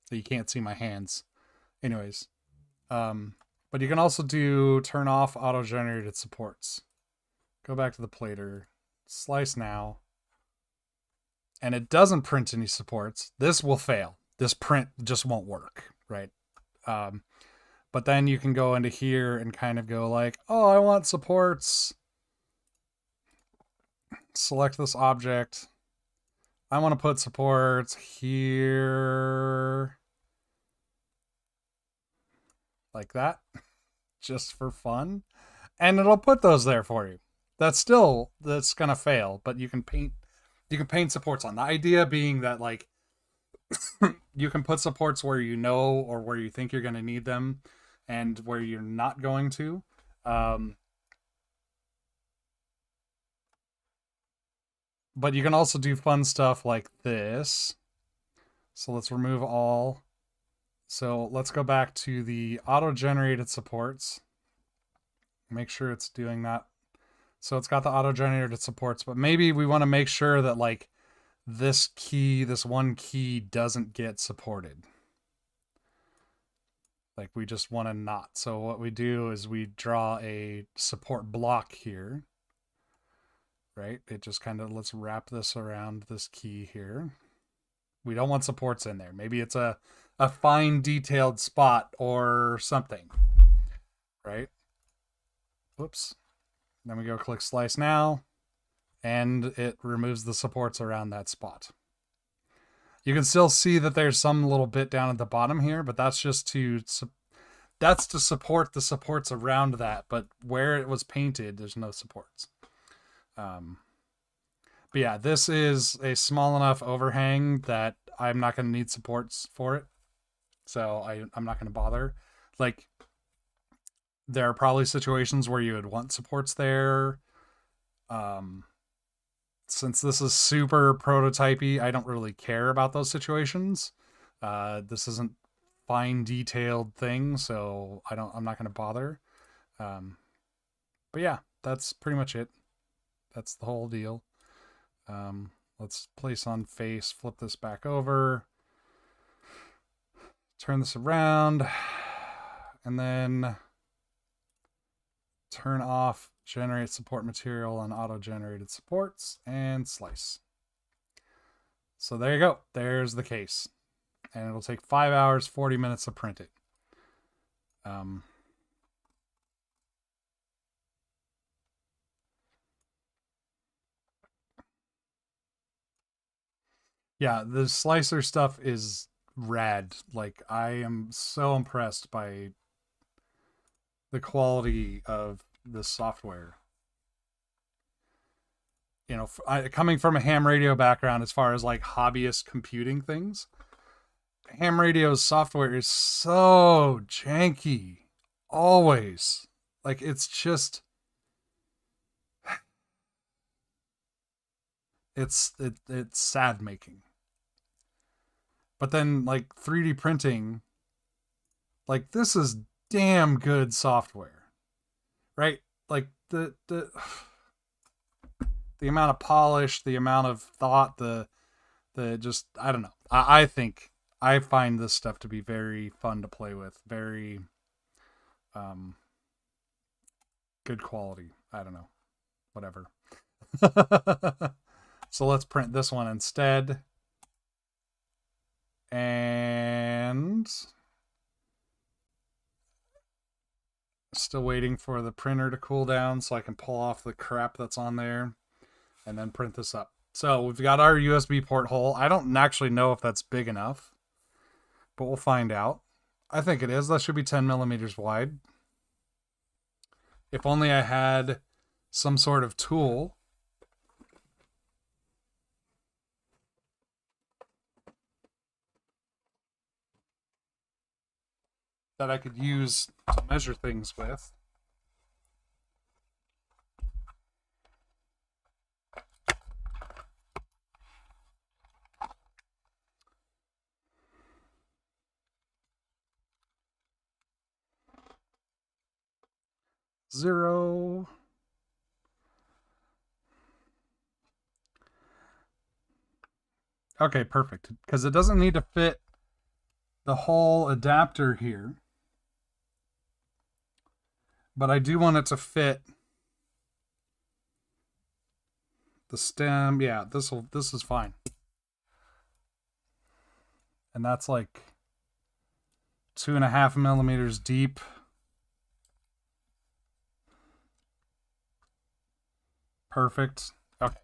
Speaker 1: so you can't see my hands. Anyways, but you can also turn off auto-generated supports. Go back to the plater, slice now, and it doesn't print any supports. This will fail. This print just won't work, right? But then you can go into here and kind of go like, oh, I want supports. Select this object. I want to put supports here. Like that. Just for fun. And it'll put those there for you. That's going to fail, but you can paint supports on. The idea being that, like, you can put supports where you know or where you think you're going to need them and where you're not going to. But you can also do fun stuff like this. So let's remove all. So let's go back to the auto-generated supports. Make sure it's doing that. So it's got the auto-generated supports, but maybe we want to make sure that, like, this one key doesn't get supported. Like, we just want to not. So what we do is we draw a support block here. Right? It just kind of, let's wrap this around this key here. We don't want supports in there. Maybe it's a fine detailed spot or something. Right? Whoops. Then we go click slice now, and it removes the supports around that spot. You can still see that there's some little bit down at the bottom here, but that's just to support the supports around that. But where it was painted, there's no supports. But yeah, this is a small enough overhang that I'm not going to need supports for it. So I'm not going to bother. Like, there are probably situations where you would want supports there. Since this is super prototypey, I don't really care about those situations. This isn't fine detailed thing, so I'm not going to bother. But yeah, that's pretty much it. That's the whole deal. Let's place on face, flip this back over, turn this around, and then turn off generate support material on auto-generated supports and slice. So there you go. There's the case. And it'll take 5 hours, 40 minutes to print it. Yeah, the slicer stuff is rad. Like, I am so impressed by the quality of this software. You know, coming from a ham radio background, as far as like hobbyist computing things, ham radio's software is so janky. Always. Like, it's just, it's sad making. But then, like, 3D printing, like, this is damn good software, right? Like, the amount of polish, the amount of thought, the just, I don't know. I think I find this stuff to be very fun to play with, very good quality. I don't know, whatever. So let's print this one instead. And still waiting for the printer to cool down so I can pull off the crap that's on there and then print this up. So we've got our USB port hole. I don't actually know if that's big enough, but we'll find out. I think it is. That should be 10 millimeters wide. If only I had some sort of tool that I could use to measure things with. Zero. Okay, perfect. Because it doesn't need to fit the whole adapter here. But I do want it to fit the stem. Yeah, this is fine. And that's like 2.5 millimeters deep. Perfect. Okay.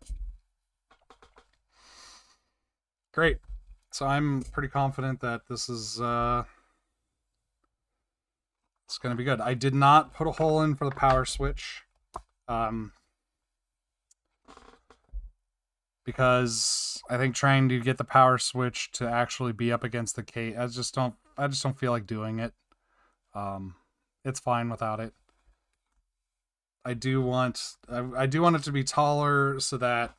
Speaker 1: Great. So I'm pretty confident that this is it's going to be good. I did not put a hole in for the power switch. Because I think trying to get the power switch to actually be up against the case, I just don't feel like doing it. It's fine without it. I do want it to be taller so that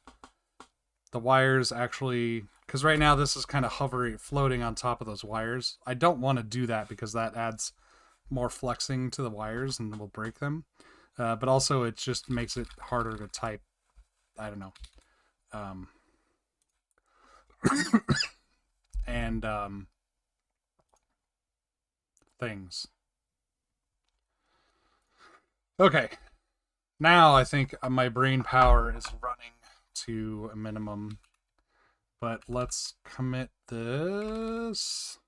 Speaker 1: the wires actually, because right now this is kind of hovering, floating on top of those wires. I don't want to do that because that adds more flexing to the wires and will break them. But also it just makes it harder to type. I don't know. And things. Okay. Now I think my brain power is running to a minimum. But let's commit this.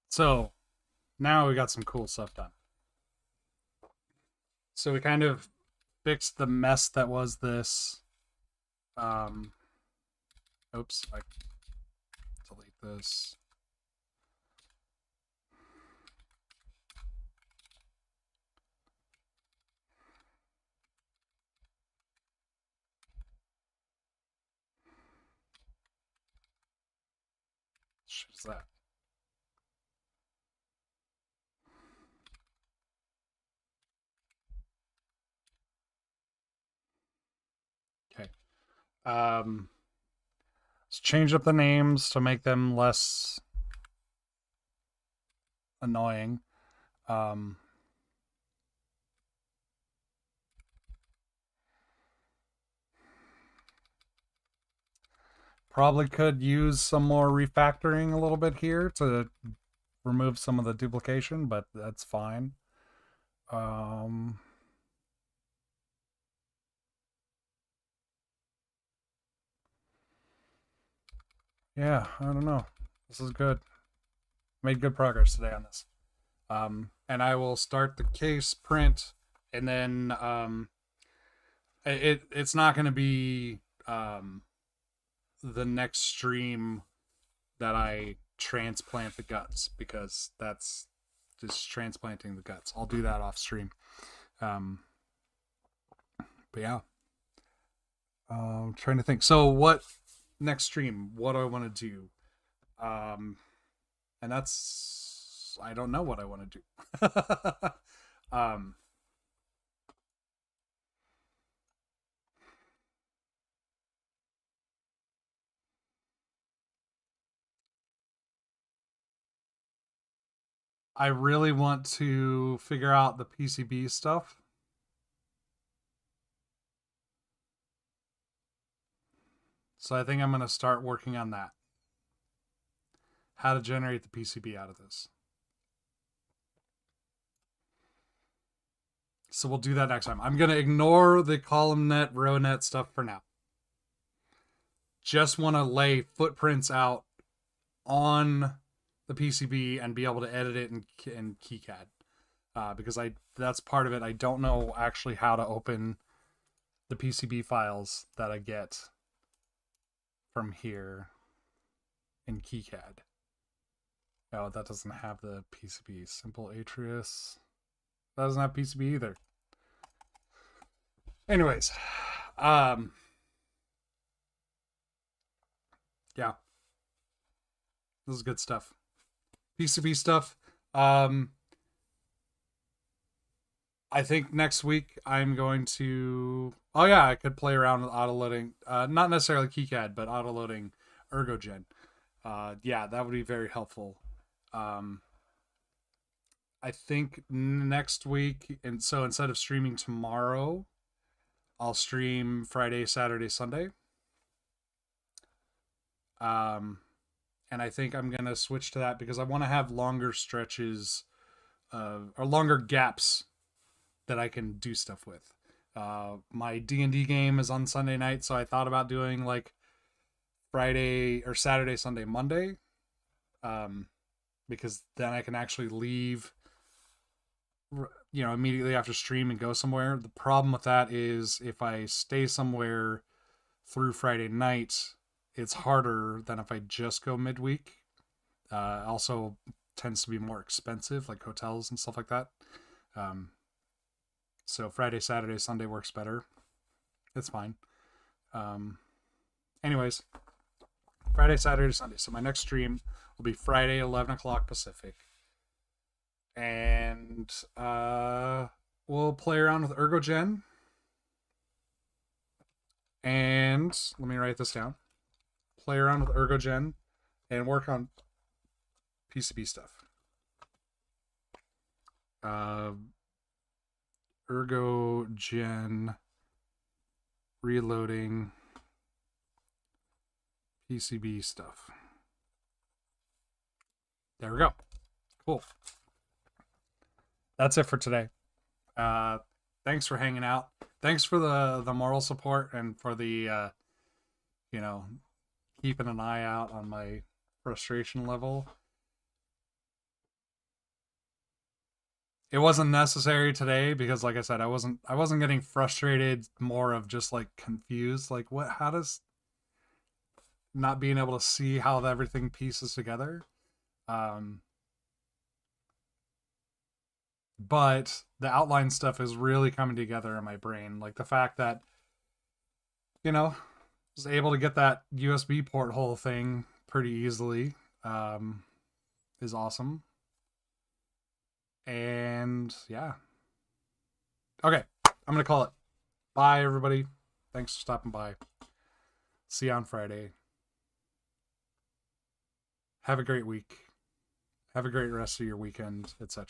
Speaker 1: So now we got some cool stuff done. So we kind of fixed the mess that was this. Oops, I delete this. Shit's that? Okay. Let's change up the names to make them less annoying. Probably could use some more refactoring a little bit here to remove some of the duplication, but that's fine. Yeah, I don't know. This is good. Made good progress today on this. And I will start the case print, and then it's not going to be the next stream that I transplant the guts, because that's just transplanting the guts. I'll do that off stream. But yeah, I'm trying to think. So what next stream? What do I want to do? And that's, I don't know what I want to do. I really want to figure out the PCB stuff. So I think I'm going to start working on that. How to generate the PCB out of this. So we'll do that next time. I'm going to ignore the column net, row net stuff for now. Just want to lay footprints out on the PCB and be able to edit it in KiCad. Because that's part of it. I don't know actually how to open the PCB files that I get from here in KiCad. Oh, that doesn't have the PCB. Simple Atrius. That doesn't have PCB either. Anyways, yeah. This is good stuff. PCB stuff. I think next week I'm going to... Oh yeah, I could play around with auto-loading. Not necessarily KiCad, but auto-loading ergogen. Yeah, that would be very helpful. I think next week, and so instead of streaming tomorrow, I'll stream Friday, Saturday, Sunday. And I think I'm gonna switch to that because I want to have longer stretches, or longer gaps that I can do stuff with. My D&D game is on Sunday night, so I thought about doing like Friday or Saturday, Sunday, Monday, because then I can actually leave, immediately after stream and go somewhere. The problem with that is if I stay somewhere through Friday night, it's harder than if I just go midweek. Also tends to be more expensive, like hotels and stuff like that. So Friday, Saturday, Sunday works better. It's fine. Anyways, Friday, Saturday, Sunday. So my next stream will be Friday, 11 o'clock Pacific. And we'll play around with ergogen. And let me write this down. Play around with ergogen and work on PCB stuff. Ergogen reloading PCB stuff. There we go. Cool. That's it for today. Thanks for hanging out. Thanks for the moral support and for the keeping an eye out on my frustration level. it wasn't necessary today because, like I said, I wasn't getting frustrated, more of just like confused, like what, how does not being able to see how everything pieces together. But the outline stuff is really coming together in my brain. Like the fact that, you know, was able to get that USB port hole thing pretty easily is awesome. And yeah. Okay, I'm going to call it. Bye, everybody. Thanks for stopping by. See you on Friday. Have a great week. Have a great rest of your weekend, etc.